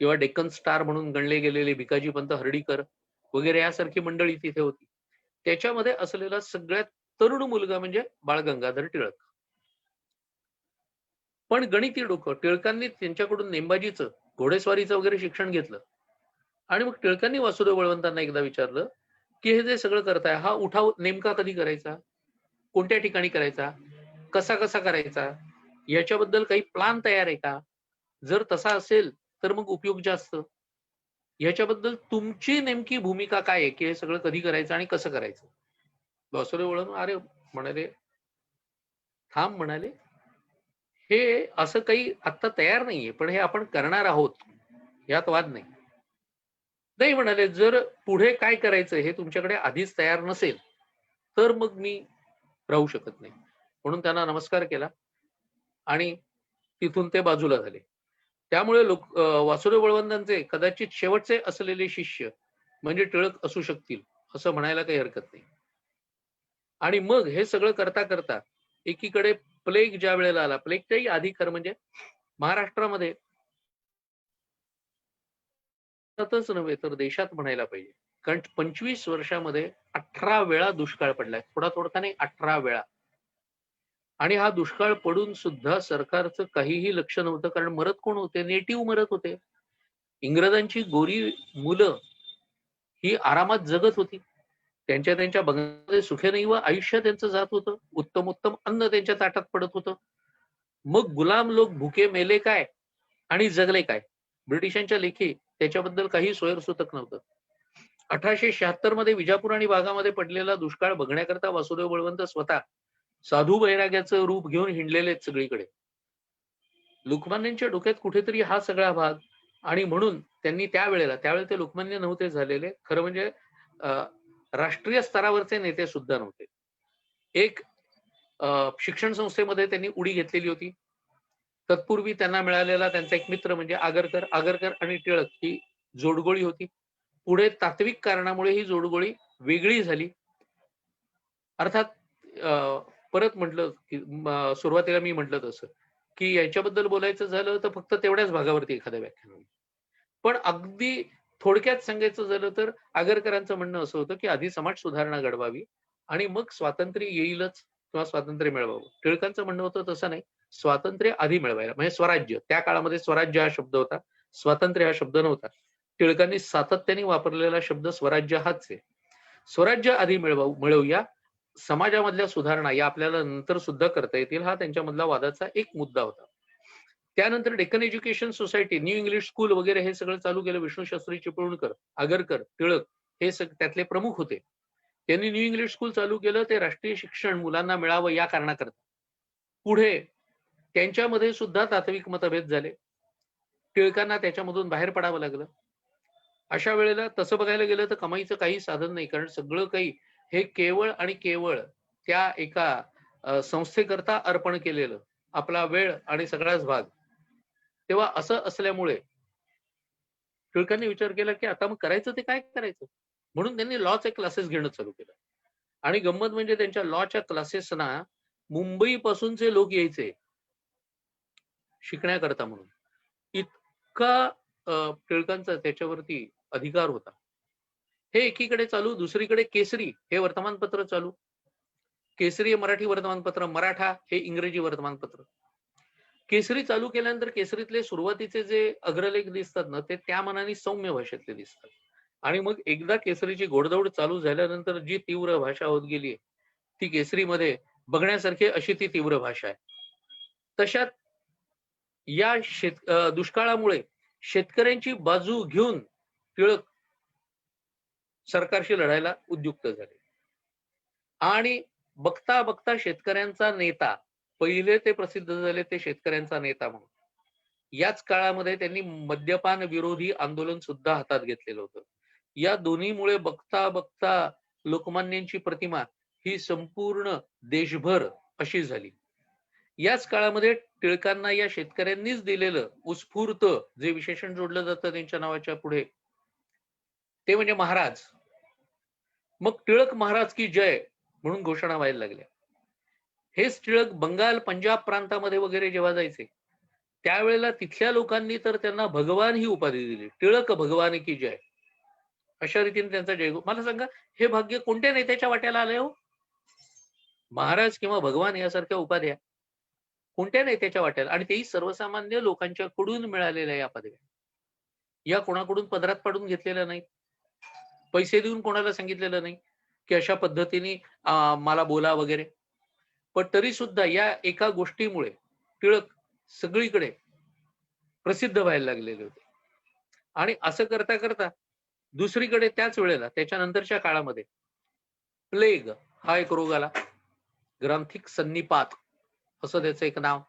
किंवा डेक्कन स्टार म्हणून गणले गेलेले भिकाजी पंत हर्डीकर वगैरे यासारखी मंडळी तिथे होती. त्याच्यामध्ये असलेला सगळ्यात तरुण मुलगा म्हणजे बाळ गंगाधर टिळक. पण गणिती डोकं. टिळकांनी त्यांच्याकडून नेमबाजीचं, घोडेस्वारीचं वगैरे शिक्षण घेतलं आणि मग टिळकांनी वासुदेव बळवंतांना एकदा विचारलं की हे जे सगळं करताय हा उठाव नेमका कधी करायचा, कोणत्या ठिकाणी करायचा, कसा कसा करायचा, याच्याबद्दल काही प्लान तयार आहे का, जर तसा असेल तर मग उपयोग जास्त, याच्याबद्दल तुमची नेमकी भूमिका काय आहे की हे सगळं कधी करायचं आणि कसं करायचं. वासुदेव बळवंत अरे म्हणाले, थांब म्हणाले, हे असं काही आता तयार नाहीये, पण हे आपण करणार आहोत, यात वाद नाही. नाही म्हणाले, जर पुढे काय करायचं हे तुमच्याकडे आधीच तयार नसेल तर मग मी राहू शकत नाही. म्हणून त्यांना नमस्कार केला आणि तिथून ते बाजूला झाले. त्यामुळे वासुदेव बळवंतांचे कदाचित शेवटचे असलेले शिष्य म्हणजे टिळक असू शकतील असं म्हणायला काही हरकत नाही. आणि मग हे सगळं करता करता एकीकडे प्लेग ज्या वेळेला आला, प्लेगच्याही आधी खरं म्हणजे महाराष्ट्रामध्ये नव्हे तर देशात म्हणायला पाहिजे, कारण 25 वर्षामध्ये 18 वेळा दुष्काळ पडलाय, थोडा थोडका नाही, 18 वेळा. आणि हा दुष्काळ पडून सुद्धा सरकारचं काहीही लक्ष नव्हतं, कारण मरत कोण होते, नेटिव्ह मरत होते. इंग्रजांची गोरी मुलं ही आरामात जगत होती. त्यांच्या त्यांच्या बंगल्यामध्ये सुखेनैव आयुष्य त्यांचं जात होतं. उत्तम उत्तम अन्न त्यांच्या ताटात पडत होतं. मग गुलाम लोक भुके मेले काय आणि जगले काय? ब्रिटिशांच्या लेखी त्याच्याबद्दल काही सोयरसूतक नव्हतं. 1876 मध्ये विजापूर आणि बागामध्ये पडलेला दुष्काळ बघण्याकरता वासुदेव बळवंत स्वतः साधू बैराग्याचं रूप घेऊन हिंडलेले आहेत सगळीकडे. लोकमान्यांच्या डोक्यात कुठेतरी हा सगळा भाग, आणि म्हणून त्यांनी त्यावेळेला ते लोकमान्य नव्हते झालेले, खरं म्हणजे राष्ट्रीय स्तरावरचे नेते सुद्धा नव्हते. एक शिक्षण संस्थेमध्ये त्यांनी उडी घेतलेली होती. तत्पूर्वी त्यांना मिळालेला त्यांचा एक मित्र म्हणजे आगरकर आणि टिळक ही जोडगोळी होती. पुढे तात्विक कारणामुळे ही जोडगोळी वेगळी झाली. अर्थात परत म्हटलं की सुरुवातीला मी म्हटलं तसं की याच्याबद्दल बोलायचं झालं तर फक्त तेवढ्याच भागावरती एखाद्या व्याख्यान होईल. पण अगदी थोडक्यात सांगायचं झालं तर आगरकरांचं म्हणणं असं होतं की आधी समाज सुधारणा घडवावी आणि मग स्वातंत्र्य येईलच किंवा स्वातंत्र्य मिळवावं. टिळकांचं म्हणणं होतं तसं नाही, स्वातंत्र्य आधी मिळवायला, म्हणजे स्वराज्य. त्या काळामध्ये स्वराज्य हा शब्द होता, स्वातंत्र्य हा शब्द नव्हता. टिळकांनी सातत्याने वापरलेला शब्द स्वराज्य हाच आहे. स्वराज्य आधी मिळवूया, समाजामधल्या सुधारणा या आपल्याला नंतर सुद्धा करता येतील, हा त्यांच्यामधला वादाचा एक मुद्दा होता. त्यानंतर Deccan education society, new English school वगैरे हे सगळं चालू केलं. विष्णूशास्त्री चिपळूणकर, आगरकर, टिळक हे त्यातले प्रमुख होते. त्यांनी न्यू इंग्लिश स्कूल चालू केलं, ते राष्ट्रीय शिक्षण मुलांना मिळावं या कारणाकरता. पुढे त्यांच्यामध्ये सुद्धा तात्विक मतभेद झाले. टिळकांना त्याच्यामधून बाहेर पडावं लागलं. अशा वेळेला तसं बघायला गेलं तर कमाईचं काही साधन नाही, कारण सगळं काही हे केवळ आणि केवळ त्या एका संस्थेकरता अर्पण केलेलं, आपला वेळ आणि सगळाच भाग. तेव्हा असं असल्यामुळे टिळकांनी विचार केला की आता मग करायचं ते काय करायचं, म्हणून त्यांनी लॉचे क्लासेस घेणं चालू केलं. आणि गंमत म्हणजे त्यांच्या लॉच्या क्लासेसना मुंबई पासूनचे लोक यायचे शिकण्याकरता म्हणून. इतका टिळकांचा त्याच्यावरती अधिकार होता. हे एकीकडे चालू, दुसरीकडे केसरी हे वर्तमानपत्र चालू. केसरी मराठी वर्तमानपत्र, मराठा हे इंग्रजी वर्तमानपत्र. केसरी चालू केल्यानंतर केसरीतले सुरुवातीचे जे अग्रलेख दिसतात ना, ते त्या मनाने सौम्य भाषेतले दिसतात. आणि मग एकदा केसरीची घोडदौड चालू झाल्यानंतर जी तीव्र भाषा होत गेली, ती केसरीमध्ये बघण्यासारखी अशी ती तीव्र भाषा आहे. तशात या दुष्काळामुळे शेतकऱ्यांची बाजू घेऊन टिळक सरकारशी लढायला उद्युक्त झाले. आणि बघता बघता शेतकऱ्यांचा नेता, पहिले ते प्रसिद्ध झाले ते शेतकऱ्यांचा नेता म्हणून. याच काळामध्ये त्यांनी मद्यपान विरोधी आंदोलन सुद्धा हातात घेतलेलं होतं. या दोन्हीमुळे बघता बघता लोकमान्यांची प्रतिमा ही संपूर्ण देशभर अशी झाली. याच काळामध्ये टिळकांना या शेतकऱ्यांनीच दिलेलं उत्स्फूर्त जे विशेषण जोडलं जातं त्यांच्या नावाच्या पुढे, ते म्हणजे महाराज. मग टिळक महाराज की जय म्हणून घोषणा व्हायला लागल्या. हेच टिळक बंगाल, पंजाब प्रांतामध्ये वगैरे जेव्हा जायचे, त्यावेळेला तिथल्या लोकांनी तर त्यांना भगवान ही उपाधी दिली, टिळक भगवान की जय. अशा रीतीने त्यांचा जय. मला सांगा, हे भाग्य कोणत्या नेत्याच्या वाट्याला आले हो? महाराज किंवा भगवान यासारख्या उपाध्या कोणत्या नेत्याच्या वाट्याला, आणि तेही सर्वसामान्य लोकांच्याकडून मिळालेल्या या पदव्या. या कोणाकडून पदरात पाडून घेतलेल्या नाहीत, पैसे देऊन कोणाला सांगितलेलं नाही की अशा पद्धतीने मला बोला वगैरे. पण तरी सुद्धा या एका गोष्टीमुळे टिळक सगळीकडे प्रसिद्ध व्हायला लागलेले होते. आणि असं करता करता दुसरीकडे त्याच वेळेला त्याच्यानंतरच्या काळामध्ये प्लेग हा एक रोग आला, ग्रांथिक सन्निपात असं त्याचं एक नाव.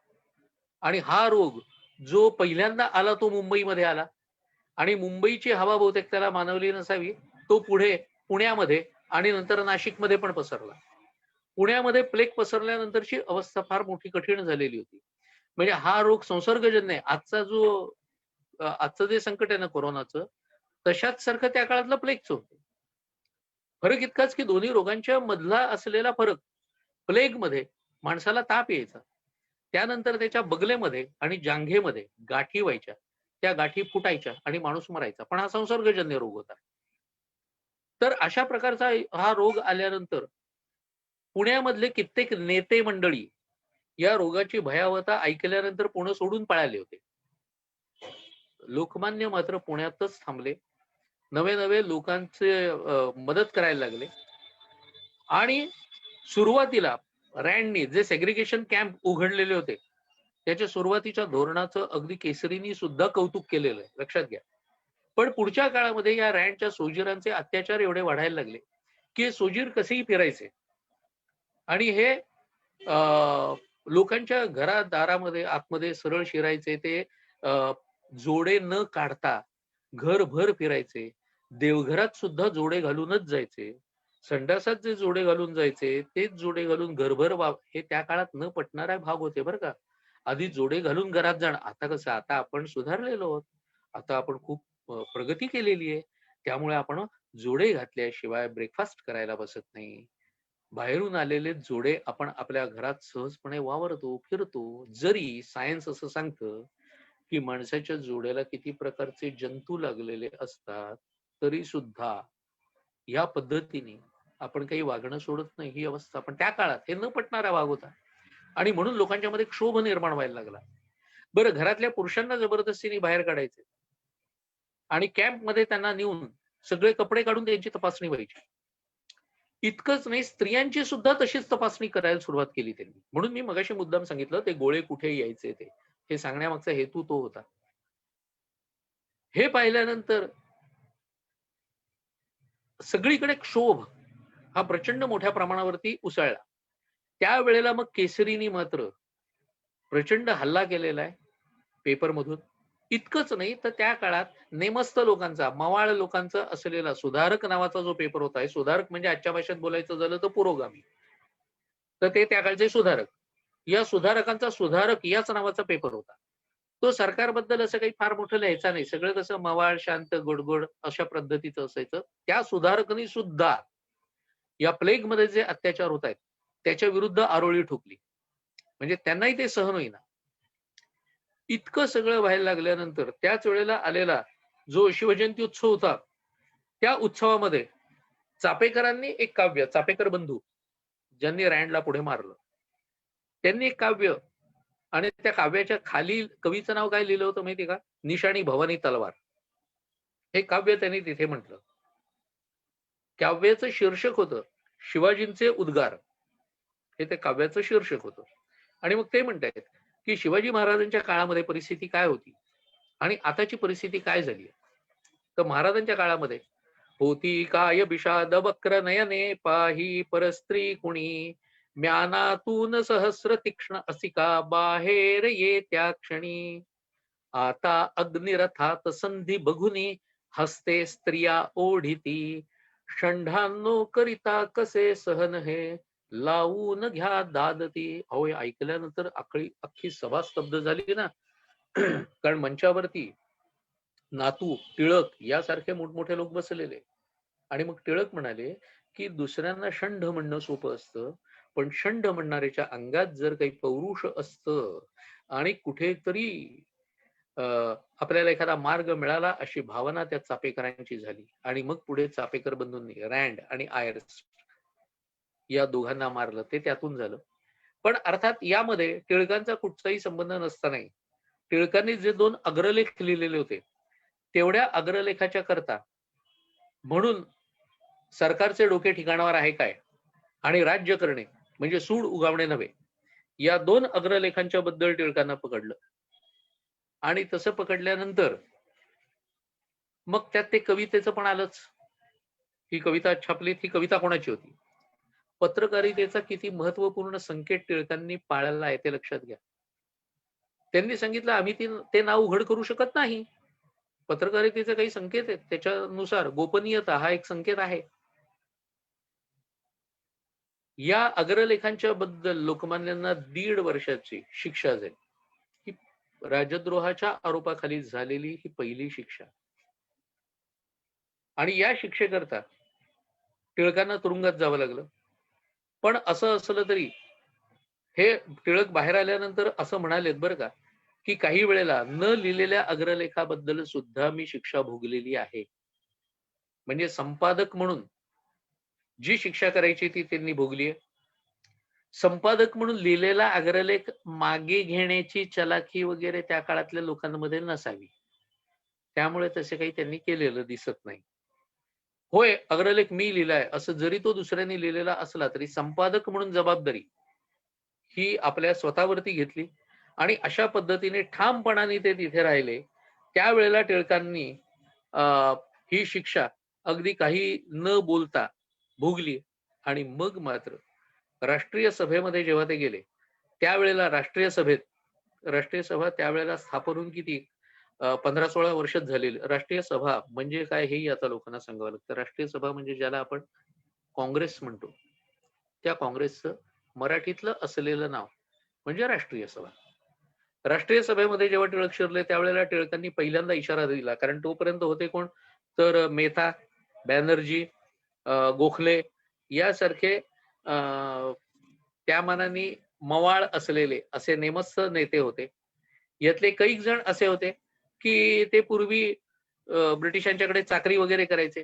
आणि हा रोग जो पहिल्यांदा आला तो मुंबईमध्ये आला, आणि मुंबईची हवा बहुतेक त्याला मानवली नसावी, तो पुढे पुण्यामध्ये आणि नंतर नाशिकमध्ये पण पसरला. पुण्यामध्ये प्लेग पसरल्यानंतरची अवस्था फार मोठी कठीण झालेली होती. म्हणजे हा रोग संसर्गजन्य, आजचं जे संकट आहे ना कोरोनाचं, तशाच सारखं त्या काळातलं प्लेगचं होतं. फरक इतकाच की दोन्ही रोगांच्या मधला असलेला फरक, प्लेगमध्ये माणसाला ताप यायचा, त्यानंतर त्याच्या बगलेमध्ये आणि जांघेमध्ये गाठी व्हायच्या, त्या गाठी फुटायच्या आणि माणूस मरायचा. पण हा संसर्गजन्य रोग होता. तर अशा प्रकारचा हा रोग आल्यानंतर पुण्यामधले कित्येक नेते मंडळी या रोगाची भयावहता ऐकल्यानंतर पुणे सोडून पळाले होते. लोकमान्य मात्र पुण्यातच थांबले. नवे नवे लोकांचे मदत करायला लागले. आणि सुरुवातीला रँडनी जे सेग्रिगेशन कॅम्प उघडलेले होते त्याच्या सुरुवातीच्या धोरणाचं अगदी केसरीनी सुद्धा कौतुक केलेलं आहे, लक्षात घ्या. पण पुढच्या काळामध्ये या रँडच्या सोजिरांचे अत्याचार एवढे वाढायला लागले की सोजीर कसेही फिरायचे आणि हे लोकांच्या घरात दारामध्ये आतमध्ये सरळ शिरायचे, ते जोडे न काढता घरभर फिरायचे, देवघरात सुद्धा जोडे घालूनच जायचे, संडासात जे जोडे घालून जायचे तेच जोडे घालून घरभर हे त्या काळात न पटणारा भाग होते बरं का. आधी जोडे घालून घरात जाणं. आता कसं, आता आपण सुधारलेलो आहोत, आता आपण खूप प्रगती केलेली आहे, त्यामुळे आपण जोडे घातल्याशिवाय ब्रेकफास्ट करायला बसत नाही. बाहेरून आलेले जोडे आपण आपल्या घरात सहजपणे वावरतो, फिरतो. जरी सायन्स असं सांगतं की माणसाच्या जोड्याला किती प्रकारचे जंतू लागलेले असतात, तरी सुद्धा या पद्धतीने आपण काही वागणं सोडत नाही ही अवस्था. पण त्या काळात हे न पटणारा भाग होता आणि म्हणून लोकांच्या मध्ये क्षोभ निर्माण व्हायला लागला. बरं, घरातल्या पुरुषांना जबरदस्तीने बाहेर काढायचे आणि कॅम्प मध्ये त्यांना नेऊन सगळे कपडे काढून त्यांची तपासणी व्हायची. इतकंच नाही, स्त्रियांची सुद्धा तशीच तपासणी करायला सुरुवात केली त्यांनी. म्हणून मी मगाशी मुद्दाम सांगितलं ते गोळे कुठे यायचे, ते हे सांगण्यामागचा हेतू तो होता. हे पाहिल्यानंतर सगळीकडे क्षोभ हा प्रचंड मोठ्या प्रमाणावरती उसळला. त्यावेळेला मग केसरीनी मात्र प्रचंड हल्ला केलेला आहे पेपरमधून. इतकंच नाही तर त्या काळात नेमस्त लोकांचा, मवाळ लोकांचा असलेला सुधारक नावाचा जो पेपर होता, सुधारक म्हणजे आजच्या भाषेत बोलायचं झालं तर पुरोगामी, तर ते त्या काळचे सुधारक, या सुधारकांचा सुधारक याच नावाचा पेपर होता. तो सरकारबद्दल असं काही फार मोठं लिहायचा नाही, सगळं कसं मवाळ शांत गोडगोड अशा पद्धतीचं असायचं. त्या सुधारकांनी सुद्धा या प्लेग मध्ये जे अत्याचार होत आहेत त्याच्या विरुद्ध आरोळी ठोकली, म्हणजे त्यांनाही ते सहन होईना. इतकं सगळं व्हायला लागल्यानंतर त्याच वेळेला आलेला जो शिवजयंती उत्सव होता, त्या उत्सवामध्ये चापेकरांनी एक काव्य, चापेकर बंधू ज्यांनी रँडला पुढे मारलं, त्यांनी एक काव्य, आणि त्या काव्याच्या खाली कवीचं नाव काय लिहिलं होतं माहिती का? निशाणी भवानी तलवार. हे काव्य त्यांनी तिथे म्हटलं. काव्याचं शीर्षक होतं शिवाजींचे उद्गार, हे त्या काव्याचं शीर्षक होतं. आणि मग ते म्हणतायत की शिवाजी महाराजांच्या काळामध्ये परिस्थिती काय होती आणि आताची परिस्थिती काय झाली. तर महाराजांच्या काळामध्ये होती काय विषाद वक्र नयने पाही परस्त्री कुणी, म्यानातून सहस्र तीक्ष्ण असिका बाहेर ये त्या क्षणी. आता अग्निरथात संधी बघुनी हस्ते स्त्रिया ओढिती, षंढांनो करिता कसे सहन हे लावून घ्या दादती. अहो, ऐकल्यानंतर अख्खी सभा स्तब्ध झाली ना. कारण मंचावरती नातू, टिळक यासारखे मोठमोठे लोक बसलेले, आणि मग टिळक म्हणाले की दुसऱ्यांना षंढ म्हणणं सोपं असतं, पण षंढ म्हणणाऱ्याच्या अंगात जर काही पौरुष असतं आणि कुठेतरी आपल्याला एखादा मार्ग मिळाला अशी भावना त्या चापेकरांची झाली. आणि मग पुढे चापेकर बंधूंनी रँड आणि आयर्स या दोघांना मारलं, ते त्यातून झालं. पण अर्थात यामध्ये टिळकांचा कुठचाही संबंध नसतानाही टिळकांनी जे 2 अग्रलेख लिहिलेले होते, तेवढ्या अग्रलेखाच्या करता म्हणून सरकारचे डोके ठिकाणावर आहे काय आणि राज्य करणे म्हणजे सूड उगावणे नव्हे, या 2 अग्रलेखांच्या बद्दल टिळकांना पकडलं. आणि तसं पकडल्यानंतर मग त्यात ते कवितेचं पण आलंच. ही कविता छापली, ही कविता कोणाची होती? पत्रकारितेचा किती महत्वपूर्ण संकेत टिळकांनी पाळला आहे ते लक्षात घ्या. त्यांनी सांगितलं आम्ही ते नाव उघड करू शकत नाही, पत्रकारितेचे काही संकेत आहेत, त्याच्यानुसार गोपनीयता हा एक संकेत आहे. या अग्रलेखांच्या बद्दल लोकमान्यांना 1.5 वर्षाची शिक्षा झाली. ही राजद्रोहाच्या आरोपाखाली झालेली ही पहिली शिक्षा. आणि या शिक्षेकरता टिळकांना तुरुंगात जावं लागलं. पण असं असलं तरी हे टिळक बाहेर आल्यानंतर असं म्हणालेत बरं का, की काही वेळेला न लिहिलेल्या अग्रलेखाबद्दल सुद्धा मी शिक्षा भोगलेली आहे. म्हणजे संपादक म्हणून जी शिक्षा करायची ती त्यांनी भोगली आहे. संपादक म्हणून लिहिलेला अग्रलेख मागे घेण्याची चलाखी वगैरे त्या काळातल्या लोकांमध्ये नसावी, त्यामुळे तसे काही त्यांनी केलेलं दिसत नाही. होय, अग्रलेख मी लिहिलाय असं जरी तो दुसऱ्याने लिहिलेला असला तरी संपादक म्हणून जबाबदारी ही आपल्या स्वतःवरती घेतली आणि अशा पद्धतीने ठामपणाने ते तिथे राहिले. त्यावेळेला टिळकांनी ही शिक्षा अगदी काही न बोलता भोगली आणि मग मात्र राष्ट्रीय सभेमध्ये जेव्हा ते गेले त्यावेळेला राष्ट्रीय सभा त्यावेळेला स्थापन होऊन किती 15-16 वर्षात झालेली राष्ट्रीय सभा म्हणजे काय हेही आता लोकांना सांगावं लागतं. राष्ट्रीय सभा म्हणजे ज्याला आपण काँग्रेस म्हणतो, त्या काँग्रेसचं मराठीतलं असलेलं नाव म्हणजे राष्ट्रीय सभा. राष्ट्रीय सभेमध्ये जेव्हा टिळक शिरले त्यावेळेला टिळकांनी पहिल्यांदा इशारा दिला, कारण तोपर्यंत होते कोण तर मेहता, बॅनर्जी, गोखले यासारखे त्या मानाने मवाळ असलेले असे नेमस्त नेते होते. यातले कैक जण असे होते की ते पूर्वी ब्रिटिशांच्याकडे चाकरी वगैरे करायचे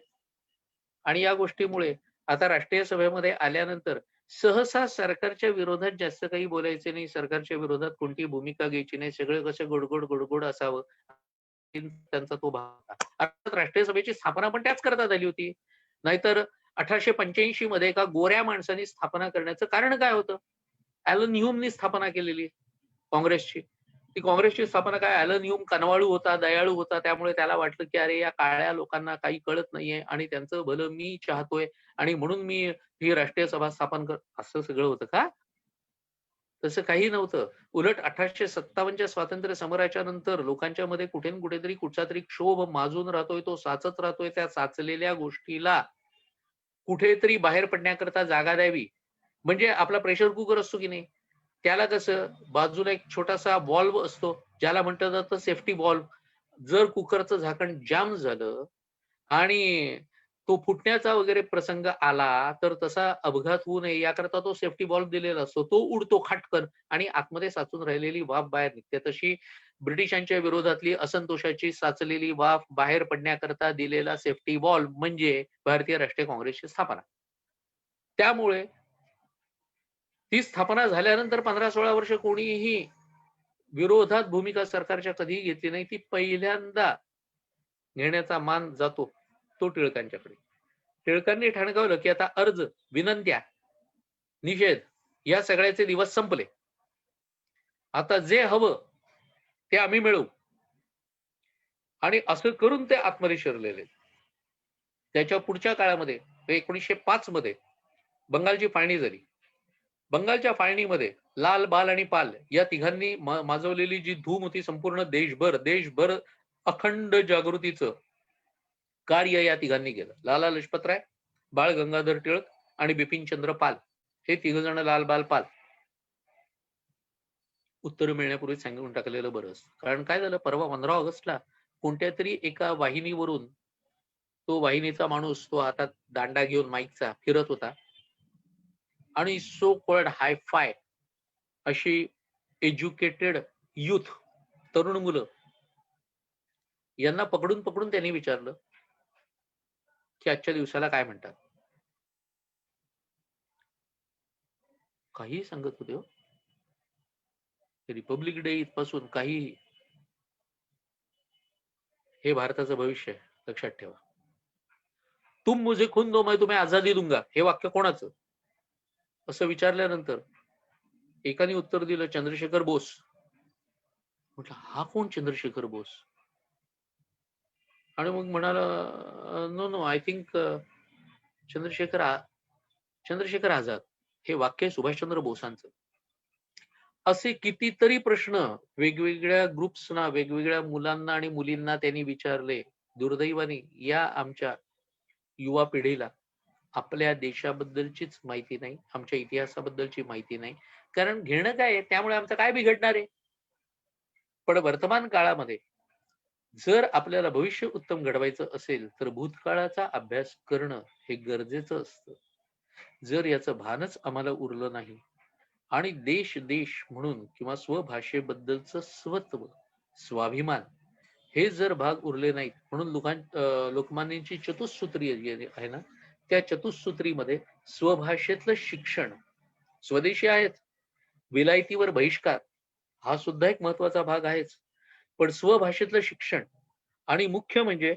आणि या गोष्टीमुळे आता राष्ट्रीय सभेमध्ये आल्यानंतर सहसा सरकारच्या विरोधात जास्त काही बोलायचे नाही, सरकारच्या विरोधात कोणती भूमिका घ्यायची नाही, सगळं कसं गोडगोड असावं त्यांचा तो भाग. अर्थात राष्ट्रीय सभेची स्थापना पण त्याच करता आली होती. नाहीतर 1885 मध्ये एका गोऱ्या माणसाने स्थापना करण्याचं कारण काय होतं? ॲलन ह्यूमनी स्थापना केलेली काँग्रेसची. ती काँग्रेसची स्थापना काय, ॲलन ह्यूम कनवाळू होता, दयाळू होता, त्यामुळे त्याला वाटलं की अरे या काळ्या लोकांना काही कळत नाहीये आणि त्यांचं भलं मी चाहतोय आणि म्हणून मी ही राष्ट्रीय सभा स्थापन कर, असं सगळं होतं का? तसं काही नव्हतं. उलट 1857च्या स्वातंत्र्य समराच्या नंतर लोकांच्या मध्ये कुठे कुठेतरी कुठचा तरी क्षोभ माजून राहतोय, तो साचत राहतोय. त्या साचलेल्या गोष्टीला कुठेतरी बाहेर पडण्याकरता जागा द्यावी. म्हणजे आपला प्रेशर कुकर असतो की नाही, त्याला कसं बाजूला एक छोटासा वॉल्व असतो ज्याला म्हटलं जातं सेफ्टी वॉल्व. जर कुकरचं झाकण जाम झालं आणि तो फुटण्याचा वगैरे प्रसंग आला तर तसा अपघात होऊ नये याकरता तो सेफ्टी वॉल्व दिलेला असतो. तो उडतो खाटकन आणि आतमध्ये साचून राहिलेली वाफ बाहेर निघते. तशी ब्रिटिशांच्या विरोधातली असंतोषाची साचलेली वाफ बाहेर पडण्याकरता दिलेला सेफ्टी वॉल्व म्हणजे भारतीय राष्ट्रीय काँग्रेसची स्थापना. त्यामुळे ती स्थापना झाल्यानंतर 15-16 वर्ष कोणीही विरोधात भूमिका सरकारच्या कधीही घेतली नाही. ती पहिल्यांदा घेण्याचा मान जातो तो टिळकांच्याकडे. टिळकांनी ठणकावलं की आता अर्ज, विनंत्या, निषेध या सगळ्याचे दिवस संपले. आता जे हवं ते आम्ही मिळवू. आणि असं करून ते आतमध्ये शिरलेले. त्याच्या पुढच्या काळामध्ये 1905 मध्ये बंगालची फाळणी झाली. बंगालच्या फाळणीमध्ये लाल, बाल आणि पाल या तिघांनी माजवलेली जी धूम होती संपूर्ण देशभर अखंड जागृतीचं कार्य या तिघांनी केलं. लाला लजपतराय, बाळ गंगाधर टिळक आणि बिपिनचंद्र पाल हे तिघ जण लाल, बाल, पाल. उत्तर मिळण्यापूर्वी सांगून टाकलेलं बरं. कारण काय झालं, परवा 15 ऑगस्टला कोणत्या तरी एका वाहिनीवरून तो वाहिनीचा माणूस तो हातात दांडा घेऊन माईकचा फिरत होता आणि सो कॉल्ड हायफाय अशी एज्युकेटेड युथ, तरुण मुलं यांना पकडून त्यांनी विचारलं की आजच्या दिवसाला काय म्हणतात. काही सांगत होते हो, रिपब्लिक डे इथपासून काही. हे भारताचं भविष्य आहे, लक्षात ठेवा. तुम मुझे खून दो मैं तुम्हें आजादी दूंगा हे वाक्य कोणाचं असं विचारल्यानंतर एकाने उत्तर दिलं चंद्रशेखर बोस. म्हटलं हा कोण चंद्रशेखर बोस? आणि मग म्हणाला no I think Chandrashekhar Azad. हे वाक्य सुभाषचंद्र बोसांचं. असे कितीतरी प्रश्न वेगवेगळ्या ग्रुप्सना, वेगवेगळ्या मुलांना आणि मुलींना त्यांनी विचारले. दुर्दैवाने या आमच्या युवा पिढीला आपल्या देशाबद्दलचीच माहिती नाही, आमच्या इतिहासाबद्दलची माहिती नाही. कारण घेणं काय आहे, त्यामुळे आमचं काय बिघडणार आहे? पण वर्तमान काळामध्ये जर आपल्याला भविष्य उत्तम घडवायचं असेल तर भूतकाळाचा अभ्यास करणं हे गरजेचं असतं. जर याचं भानच आम्हाला उरलं नाही आणि देश म्हणून किंवा स्वभाषेबद्दलचं स्वत्व, स्वाभिमान हे जर भाग उरले नाहीत, म्हणून लोकमान्यांची चतुसूत्री आहे ना, त्या चतुसूत्रीमध्ये स्वभाषेतलं शिक्षण, स्वदेशी आहेत, विलायतीवर बहिष्कार हा सुद्धा एक महत्वाचा भाग आहेच, पण स्वभाषेतलं शिक्षण आणि मुख्य म्हणजे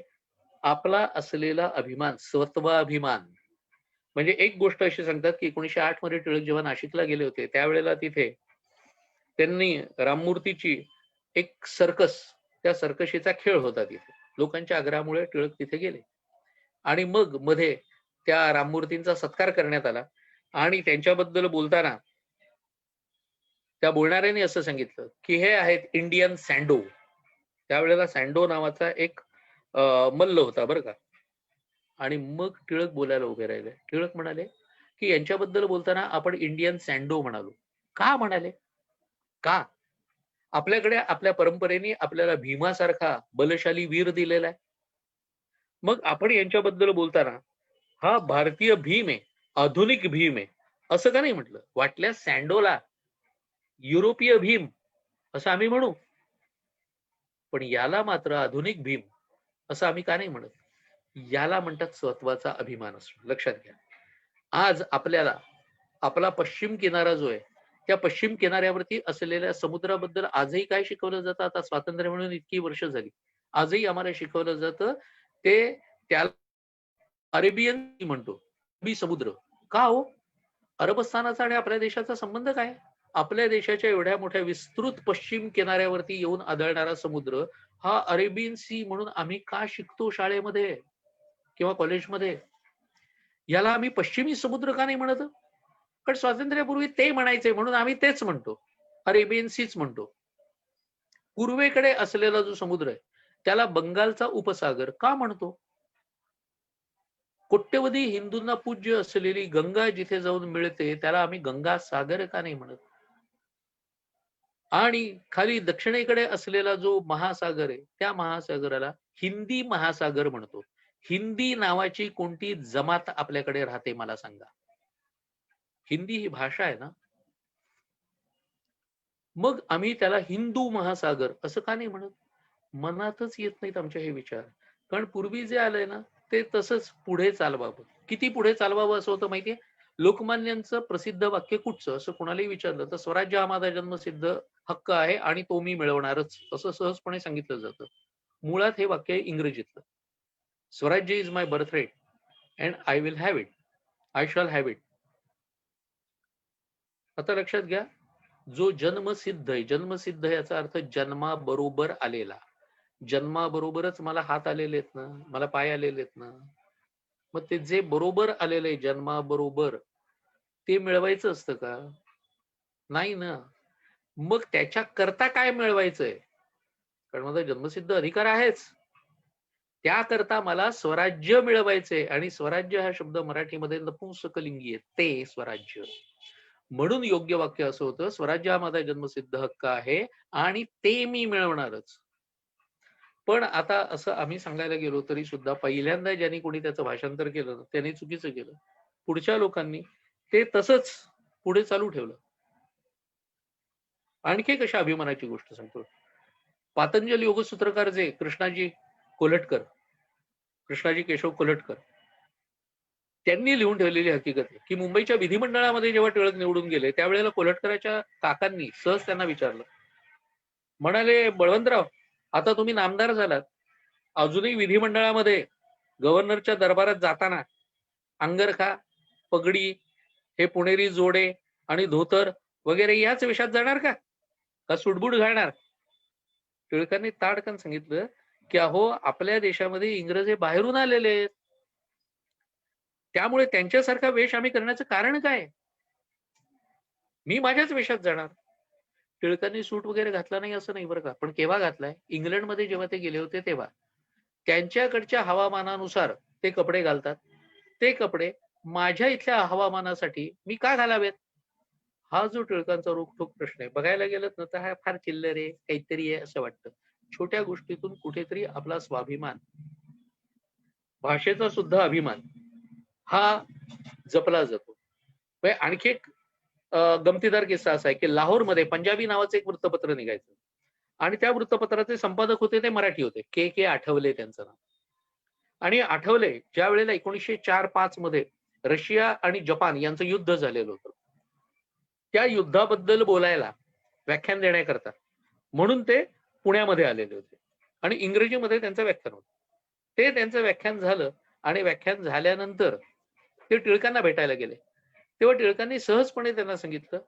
आपला असलेला अभिमान, स्वत्वाभिमान. म्हणजे एक गोष्ट अशी सांगतात की 1908 मध्ये टिळक जेव्हा नाशिकला गेले होते त्यावेळेला तिथे त्यांनी राममूर्तीची एक सर्कस, त्या सर्कशीचा खेळ होता तिथे. लोकांच्या आग्रहामुळे टिळक तिथे गेले आणि मग मध्ये त्या राममूर्तींचा सत्कार करण्यात आला आणि त्यांच्याबद्दल बोलताना त्या बोलणाऱ्यांनी असं सांगितलं की हे आहेत इंडियन सँडो. त्यावेळेला सँडो नावाचा एक मल्ल होता बरं का. आणि मग टिळक बोलायला उभे राहिले. टिळक म्हणाले की यांच्याबद्दल बोलताना आपण इंडियन सँडो म्हणालो. का म्हणाले? का? आपल्याकडे आपल्या परंपरेने आपल्याला भीमासारखा बलशाली वीर दिलेला आहे. मग आपण यांच्याबद्दल बोलताना हा भारतीय भीम आहे, आधुनिक भीम आहे असं का नाही म्हटलं? वाटल्यास सँडोला युरोपीय भीम असं आम्ही म्हणू, पण याला मात्र आधुनिक भीम असं आम्ही का नाही म्हणत? याला म्हणतात स्वत्वाचा अभिमान असतो. लक्षात घ्या. आज आपल्याला आपला पश्चिम किनारा जो आहे त्या पश्चिम किनाऱ्यावरती असलेल्या समुद्राबद्दल आजही काय शिकवलं जातं? आता स्वातंत्र्य म्हणून इतकी वर्ष झाली, आजही आम्हाला शिकवलं जातं ते त्याला अरेबियन सी म्हणतो, अरबी समुद्र. का हो? अरबस्थानाचा आणि आपल्या देशाचा संबंध काय? आपल्या देशाच्या एवढ्या मोठ्या विस्तृत पश्चिम किनाऱ्यावरती येऊन आदळणारा समुद्र हा अरेबियन सी म्हणून आम्ही का शिकतो शाळेमध्ये किंवा कॉलेजमध्ये? याला आम्ही पश्चिमी समुद्र का नाही म्हणत? कारण स्वातंत्र्यापूर्वी ते म्हणायचे म्हणून आम्ही तेच म्हणतो, अरेबियन सीच म्हणतो. पूर्वेकडे असलेला जो समुद्र आहे त्याला बंगालचा उपसागर का म्हणतो? कोट्यवधी हिंदूंना पूज्य असलेली गंगा जिथे जाऊन मिळते त्याला आम्ही गंगा सागर का नाही म्हणत? आणि खाली दक्षिणेकडे असलेला जो महासागर आहे त्या महासागराला हिंदी महासागर म्हणतो. हिंदी नावाची कोणती जमात आपल्याकडे राहते मला सांगा? हिंदी ही भाषा आहे ना. मग आम्ही त्याला हिंदू महासागर असं का नाही म्हणत? मनातच येत नाहीत आमचे हे विचार. कारण पूर्वी जे आलंय ना ते तसंच पुढे चालवावं. किती पुढे चालवावं असं होतं माहितीये? लोकमान्यांचं प्रसिद्ध वाक्य कुठचं असं कोणालाही विचारलं तर स्वराज्य हा माझा जन्मसिद्ध हक्क आहे आणि तो मी मिळवणारच असं सहजपणे सांगितलं जातं. मुळात हे वाक्य आहे इंग्रजीतलं. Swaraj is my birth right and I will have it, I shall have it. आता लक्षात घ्या, जो जन्मसिद्ध आहे, जन्मसिद्ध याचा अर्थ जन्माबरोबर आलेला. जन्माबरोबरच मला हात आलेले आहेत ना, मला पाय आलेले आहेत ना. मग ते जे बरोबर आलेलं आहे जन्माबरोबर ते मिळवायचं असतं का? नाही ना. मग त्याच्या करता काय मिळवायचंय? कारण माझा जन्मसिद्ध अधिकार आहेच. त्याकरता मला स्वराज्य मिळवायचंय आणि स्वराज्य हा शब्द मराठीमध्ये नपुंसकलिंगी आहे, ते स्वराज्य. म्हणून योग्य वाक्य असं होतं, स्वराज्य हा माझा जन्मसिद्ध हक्क आहे आणि ते मी मिळवणारच. पण आता असं आम्ही सांगायला गेलो तरी सुद्धा पहिल्यांदा ज्यांनी कोणी त्याचं भाषांतर केलं त्यांनी चुकीचं केलं. पुढच्या लोकांनी ते तसंच पुढे चालू ठेवलं. आणखी एक अशा अभिमानाची गोष्ट सांगतो. पातंजल योगसूत्रकार जे कृष्णाजी कोल्हटकर, कृष्णाजी केशव कोल्हटकर, त्यांनी लिहून ठेवलेली हकीकत आहे की मुंबईच्या विधिमंडळामध्ये जेव्हा टिळक निवडून गेले त्यावेळेला कोल्हटकराच्या काकांनी सहज त्यांना विचारलं. म्हणाले, बळवंतराव आता तुम्ही नामदार झालात, अजूनही विधिमंडळामध्ये गव्हर्नरच्या दरबारात जाताना अंगरखा, पगडी, हे पुणेरी जोडे आणि धोतर वगैरे याच वेशात जाणार का? का सुटबूट घालणार? टिळकांनी ताडकन सांगितलं की अहो आपल्या देशामध्ये इंग्रज हे बाहेरून आलेले आहेत, त्यामुळे त्यांच्यासारखा वेश आम्ही करण्याचं कारण काय? मी माझ्याच वेशात जाणार. टिळकांनी सूट वगैरे घातला नाही असं नाही बरं का, पण केव्हा घातलाय? इंग्लंडमध्ये जेव्हा ते गेले होते तेव्हा. त्यांच्याकडच्या हवामानानुसार ते कपडे घालतात. ते कपडे माझ्या इथल्या हवामानासाठी मी का घालावेत? हा जो टिळकांचा रोखठोक प्रश्न आहे. बघायला गेलं ना तर हा फार चिल्लर आहे, काहीतरी आहे असं वाटतं. छोट्या गोष्टीतून कुठेतरी आपला स्वाभिमान, भाषेचा सुद्धा अभिमान हा जपला जातो. आणखी एक गमतीदार किस्सा असा आहे की लाहोरमध्ये पंजाबी नावाचं एक वृत्तपत्र निघायचं आणि त्या वृत्तपत्राचे संपादक होते ते मराठी होते, के आठवले त्यांचं नाव. आणि आठवले ज्या वेळेला 1904-05 मध्ये रशिया आणि जपान यांचं युद्ध झालेलं होतं, त्या युद्धाबद्दल बोलायला, व्याख्यान देण्याकरता म्हणून ते पुण्यामध्ये आलेले होते आणि इंग्रजीमध्ये त्यांचं व्याख्यान होतं. ते त्यांचं व्याख्यान झालं आणि व्याख्यान झाल्यानंतर ते टिळकांना भेटायला गेले. तेव्हा टिळकांनी सहजपणे त्यांना सांगितलं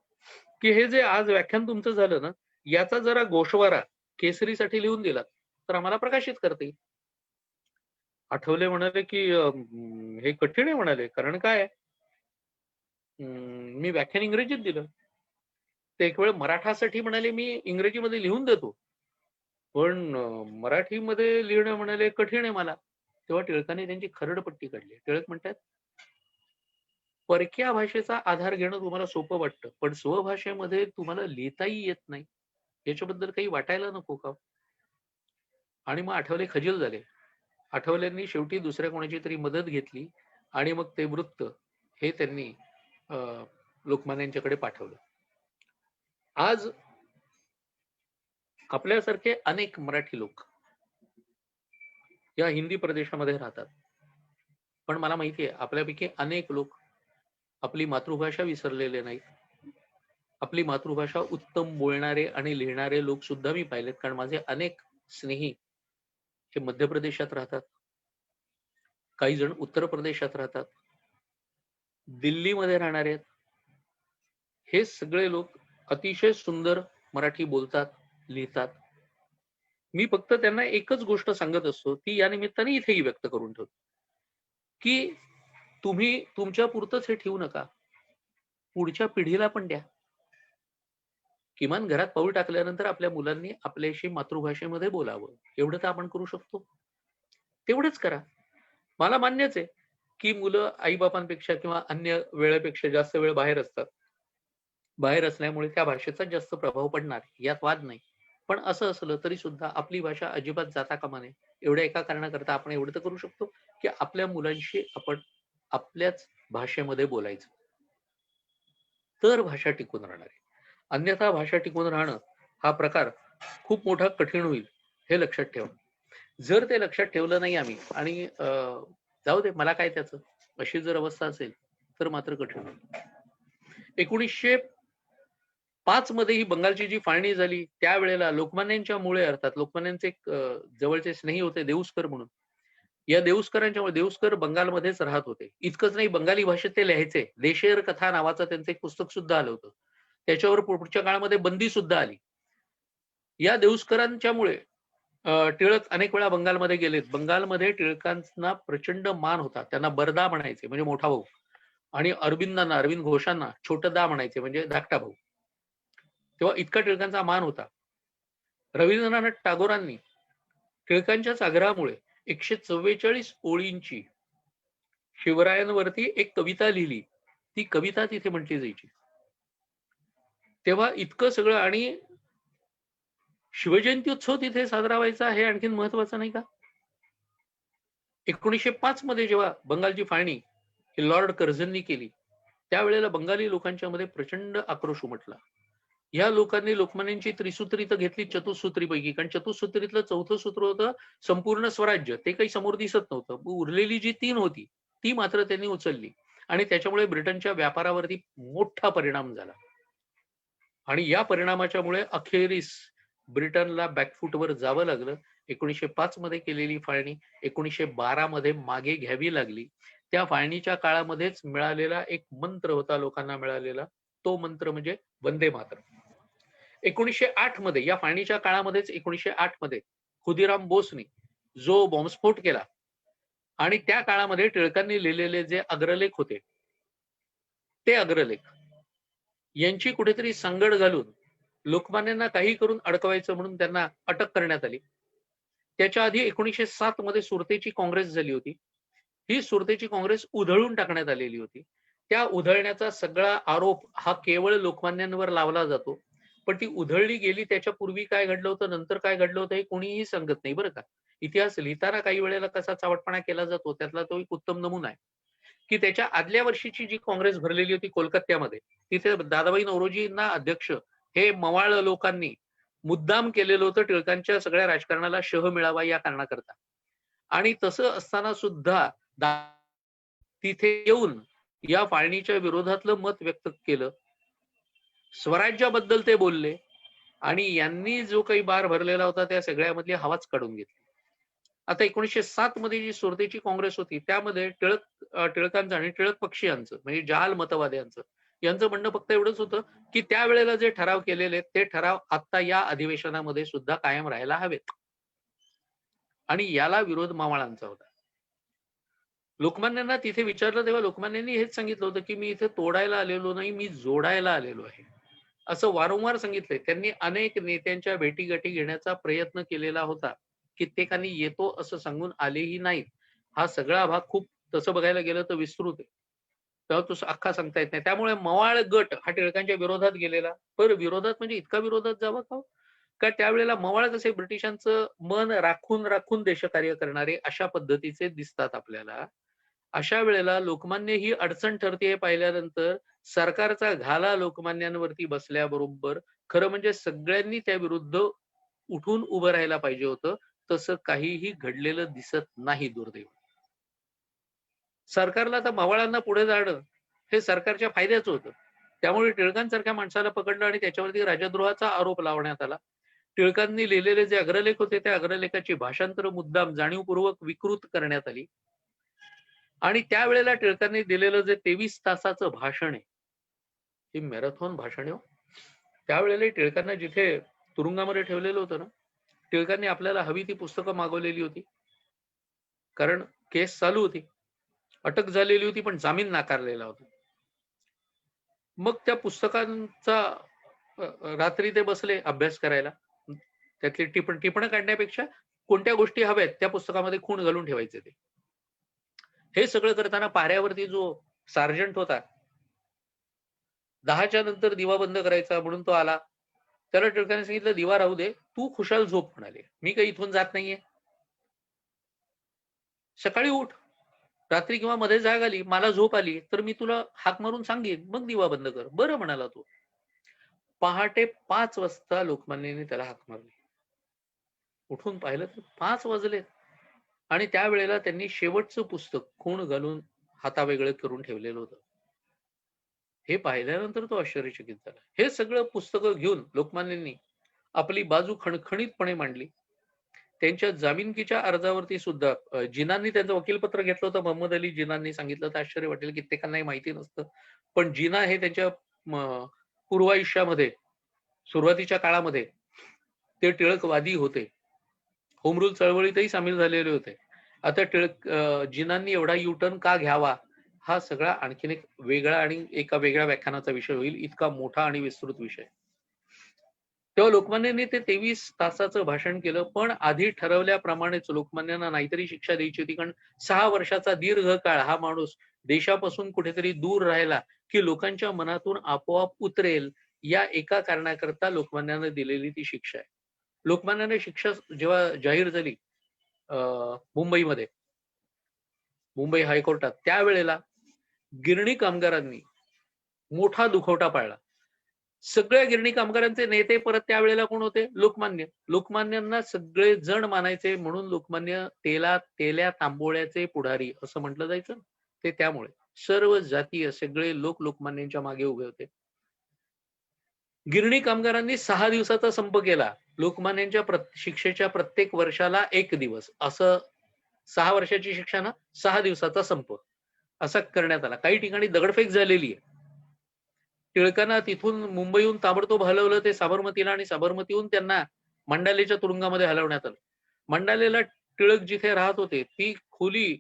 की हे जे आज व्याख्यान तुमचं झालं ना, याचा जरा गोषवारा केसरीसाठी लिहून दिलात तर आम्हाला प्रकाशित करता येईल. आठवले म्हणाले की हे कठीण आहे म्हणाले, कारण काय आहे? मी व्याख्यान इंग्रजीत दिलं. ते एक वेळ मराठासाठी म्हणाले मी इंग्रजीमध्ये लिहून देतो, पण मराठीमध्ये लिहिणं म्हणाले कठीण आहे मला. तेव्हा टिळकांनी त्यांची खरडपट्टी काढली. टिळक म्हणतात, परक्या भाषेचा आधार घेणं तुम्हाला सोपं वाटतं, पण स्वभाषेमध्ये तुम्हाला लिहिताही येत नाही, याच्याबद्दल काही वाटायला नको का? आणि मग आठवले खजील झाले. आठवल्यांनी शेवटी दुसऱ्या कोणाची तरी मदत घेतली आणि मग ते वृत्त हे त्यांनी लोकमान्यांच्याकडे पाठवलं. आज आपल्यासारखे अनेक मराठी लोक या हिंदी प्रदेशामध्ये राहतात, पण मला माहिती आहे आपल्यापैकी अनेक लोक आपली मातृभाषा विसरलेले नाहीत. आपली मातृभाषा उत्तम बोलणारे आणि लिहिणारे लोक सुद्धा मी पाहिलेत, कारण माझे अनेक स्नेही हे मध्य प्रदेशात राहतात, काही जण उत्तर प्रदेशात राहतात, दिल्लीमध्ये राहणारे आहेत. हे सगळे लोक अतिशय सुंदर मराठी बोलतात, लिहितात. मी फक्त त्यांना एकच गोष्ट सांगत असतो, ती या निमित्ताने इथेही व्यक्त करून ठेवतो, की तुम्ही तुमच्या पुरतच हे ठेवू नका, पुढच्या पिढीला पण द्या. किमान घरात पाऊल टाकल्यानंतर आपल्या मुलांनी आपल्याशी मातृभाषेमध्ये बोलावं, एवढं तर आपण करू शकतो. तेवढंच करा. मला मान्यच आहे की मुलं आईबापांपेक्षा किंवा अन्य वेळेपेक्षा जास्त वेळ बाहेर असतात. बाहेर असल्यामुळे त्या भाषेचा जास्त प्रभाव पडणार, यात वाद नाही. पण असं असलं तरी सुद्धा आपली भाषा अजिबात जाता कामा नये. एवढ्या एका कारणाकरता आपण एवढं तर करू शकतो की आपल्या मुलांशी आपण आपल्याच भाषेमध्ये बोलायचं, तर भाषा टिकून राहणार आहे. अन्यथा भाषा टिकून राहणं हा प्रकार खूप मोठा कठीण होईल, हे लक्षात ठेवा. जर ते लक्षात ठेवलं नाही आम्ही आणि जाऊ दे मला काय त्याचं, अशी जर अवस्था असेल तर मात्र कठीण होईल. 1905 मध्ये ही बंगालची जी फाळणी झाली, त्यावेळेला लोकमान्यांच्या मुळे, अर्थात लोकमान्यांचे जवळचे स्नेही होते देऊसकर म्हणून. या देऊसकरांच्यामुळे, देऊसकर बंगालमध्येच राहत होते. इतकंच नाही, बंगाली भाषेत ते लिहायचे. देशेर कथा नावाचं त्यांचं एक पुस्तक सुद्धा आलं होतं. त्याच्यावर पुढच्या काळामध्ये बंदी सुद्धा आली. या देऊसकरांच्यामुळे टिळक अनेक वेळा बंगालमध्ये गेलेत. बंगालमध्ये टिळकांना प्रचंड मान होता. त्यांना बरदा म्हणायचे, म्हणजे मोठा भाऊ, आणि अरविंदांना, अरविंद घोषांना छोटदा म्हणायचे, म्हणजे धाकटा भाऊ. तेव्हा इतका टिळकांचा मान होता. रवींद्रनाथ टागोरांनी टिळकांच्याच आग्रहामुळे 144 ओळींची शिवरायांवरती एक कविता लिहिली. ती कविता तिथे म्हटली जायची. तेव्हा इतकं सगळं, आणि शिवजयंती उत्सव तिथे साजरा व्हायचा, हे आणखीन महत्वाचं नाही का? 1905 मध्ये जेव्हा बंगालची फाळणी ही लॉर्ड कर्झननी केली, त्यावेळेला बंगाली लोकांच्या मध्ये प्रचंड आक्रोश उमटला. या लोकांनी लोकमान्यांची त्रिसूत्री तर घेतली चतुसूत्रीपैकी, कारण चतुसूत्रीतलं चौथं सूत्र होतं संपूर्ण स्वराज्य. ते काही समोर दिसत नव्हतं. उरलेली जी 3 होती ती मात्र त्यांनी उचलली, आणि त्याच्यामुळे ब्रिटनच्या व्यापारावरती मोठा परिणाम झाला. आणि या परिणामाच्या मुळे अखेरीस ब्रिटनला बॅकफूटवर जावं लागलं. 1905 मध्ये केलेली फाळणी 1912 मध्ये मागे घ्यावी लागली. त्या फाळणीच्या काळामध्येच मिळालेला एक मंत्र होता लोकांना मिळालेला, तो मंत्र म्हणजे वंदे मातरम. 1908 मध्ये, या फाळणीच्या काळामध्येच 1908 मध्ये खुदिराम बोसने जो बॉम्बस्फोट केला, आणि त्या काळामध्ये टिळकांनी लिहिलेले जे अग्रलेख होते, ते अग्रलेख यांची कुठेतरी सांगड घालून लोकमान्यांना काही करून अडकवायचं म्हणून त्यांना अटक करण्यात आली. त्याच्या आधी 1907 मध्ये सुरतेची काँग्रेस झाली होती. ही सुरतेची काँग्रेस उधळून टाकण्यात आलेली होती. त्या उधळण्याचा सगळा आरोप हा केवळ लोकमान्यांवर लावला जातो, पण ती उधळली गेली. त्याच्या पूर्वी काय घडलं होतं, नंतर काय घडलं होतं, हे कोणीही सांगत नाही बरं का. इतिहास लिहिताना काही वेळेला कसा चावटपणा केला जातो, त्यातला तो एक उत्तम नमुना आहे की त्याच्या आदल्या वर्षीची जी काँग्रेस भरलेली होती कोलकात्यामध्ये, तिथे दादाबाई नौरोजींना अध्यक्ष हे मवाळ लोकांनी मुद्दाम केलेलं होतं, टिळकांच्या सगळ्या राजकारणाला शह मिळावा या कारणाकरता. आणि तसं असताना सुद्धा तिथे येऊन या फाळणीच्या विरोधातलं मत व्यक्त केलं, स्वराज्याबद्दल ते बोलले, आणि यांनी जो काही बार भरलेला होता त्या सगळ्यामधली हवाच काढून घेतली. आता 1907 मध्ये जी सुरतेची काँग्रेस होती त्यामध्ये टिळकांचं आणि टिळक पक्षीयांचं म्हणजे जहाल मतवाद्यांचं यांचं म्हणणं फक्त एवढंच होतं की त्यावेळेला जे ठराव केलेले ते ठराव आता या अधिवेशनामध्ये सुद्धा कायम राहायला हवेत. आणि याला विरोध मवाळांचा होता. लोकमान्यांना तिथे विचारलं तेव्हा लोकमान्यांनी हेच सांगितलं होतं की मी इथे तोडायला आलेलो नाही, मी जोडायला आलेलो आहे, असं वारंवार सांगितलंय. त्यांनी अनेक नेत्यांच्या भेटीगाठी घेण्याचा प्रयत्न केलेला होता. कित्येकांनी येतो असं सांगून आलेही नाहीत. हा सगळा भाग खूप तसं बघायला गेलं तर विस्तृत आहे, तेव्हा तो अख्खा सांगता येत नाही. त्यामुळे मवाळ गट हा टिळकांच्या विरोधात गेलेला. पण विरोधात म्हणजे इतका विरोधात जावं का? का त्यावेळेला मवाळ कसे ब्रिटिशांचं मन राखून राखून देशकार्य करणारे अशा पद्धतीचे दिसतात आपल्याला. अशा वेळेला लोकमान्य ही अडचण ठरते पाहिल्यानंतर सरकारचा घाला लोकमान्यांवरती बसल्याबरोबर खरं म्हणजे सगळ्यांनी त्या विरुद्ध उठून उभं राहायला पाहिजे होतं. तसं काहीही घडलेलं दिसत नाही दुर्दैव. सरकारला तर मवाळांना पुढे जाणं हे सरकारच्या फायद्याचं होतं. त्यामुळे टिळकांसारख्या माणसाला पकडलं आणि त्याच्यावरती राजद्रोहाचा आरोप लावण्यात आला. टिळकांनी लिहिलेले जे अग्रलेख होते त्या अग्रलेखाची भाषांतर मुद्दाम जाणीवपूर्वक विकृत करण्यात आली. आणि त्यावेळेला टिळकांनी दिलेलं जे 23 तासाचं भाषण आहे, ही मॅरेथॉन भाषण आहे. त्यावेळेला टिळकांना जिथे तुरुंगामध्ये ठेवलेलं होतं ना, टिळकांनी आपल्याला हवी ती पुस्तकं मागवलेली होती. कारण केस चालू होती, अटक झालेली होती, पण जामीन नाकारलेला होता. मग त्या पुस्तकांचा रात्री ते बसले अभ्यास करायला. त्यातली टिपणं काढण्यापेक्षा कोणत्या गोष्टी हव्यात त्या पुस्तकामध्ये खूण घालून ठेवायचे ते. हे सगळं करताना पाऱ्यावरती जो सार्जंट होता, 10च्या नंतर दिवा बंद करायचा म्हणून तो आला. त्याला टिळकांनी सांगितलं दिवा राहू दे, तू खुशाल झोप म्हणाले. मी काही इथून जात नाहीये. सकाळी उठ, रात्री किंवा मध्ये जाग आली, मला झोप आली तर मी तुला हाक मारून सांगेन, मग दिवा बंद कर. बरं म्हणाला तो. पहाटे 5 वाजता लोकमान्यांनी त्याला हाक मारली. उठून पाहिलं तर 5 वाजले आणि त्यावेळेला त्यांनी शेवटचं पुस्तक खूण घालून हातावेगळं करून ठेवलेलं होतं. हे पाहिल्यानंतर तो आश्चर्यचकित झाला. हे सगळं पुस्तकं घेऊन लोकमान्यांनी आपली बाजू खणखणीतपणे मांडली. त्यांच्या जामीनकीच्या अर्जावरती सुद्धा जिनांनी त्यांचं वकीलपत्र घेतलं होतं. मोहम्मद अली जिनांनी सांगितलं तर आश्चर्य वाटेल, कित्येकांनाही माहिती नसतं. पण जिना हे त्यांच्या पूर्वायुष्यामध्ये सुरुवातीच्या काळामध्ये ते टिळकवादी होते. होम रूल चळवळीतही सामील झालेले होते. आता जिनांनी एवढा युटर्न का घ्यावा हा सगळा आणखीन एक वेगळा आणि एका वेगळ्या व्याख्यानाचा विषय होईल, इतका मोठा आणि विस्तृत विषय. तेव्हा लोकमान्यांनी ते 23 तासाचं भाषण केलं, पण आधी ठरवल्याप्रमाणेच लोकमान्यांना नाहीतरी शिक्षा द्यायची होती. कारण 6 वर्षाचा दीर्घ काळ हा माणूस देशापासून कुठेतरी दूर राहिला की लोकांच्या मनातून आपोआप उतरेल, या एका कारणाकरता लोकमान्यांना दिलेली ती शिक्षा आहे. लोकमान्यांना शिक्षा जेव्हा जाहीर झाली मुंबईमध्ये, मुंबई हायकोर्टात, त्यावेळेला गिरणी कामगारांनी मोठा दुखवटा पाळला. सगळ्या गिरणी कामगारांचे नेते परत त्यावेळेला कोण होते? लोकमान्य. लोकमान्यांना सगळे जण मानायचे म्हणून लोकमान्य तेल्या तांबोळ्याचे पुढारी असं म्हटलं जायचं. ते त्यामुळे सर्व जातीय सगळे लोक लोकमान्यांच्या मागे उभे होते. गिरणी कामगारांनी 6 दिवसाचा संप केला. लोकमान्यांच्या शिक्षेच्या प्रत्येक वर्षाला 1 दिवस, असं 6 वर्षाची शिक्षा ना 6 दिवसाचा संप असा करण्यात आला. काही ठिकाणी दगडफेक झालेली आहे. टिळकांना तिथून मुंबईहून ताबडतोब हलवलं ते साबरमतीला आणि साबरमतीहून त्यांना मंडालेच्या तुरुंगामध्ये हलवण्यात आलं. मंडालेला टिळक जिथे राहत होते ती खोली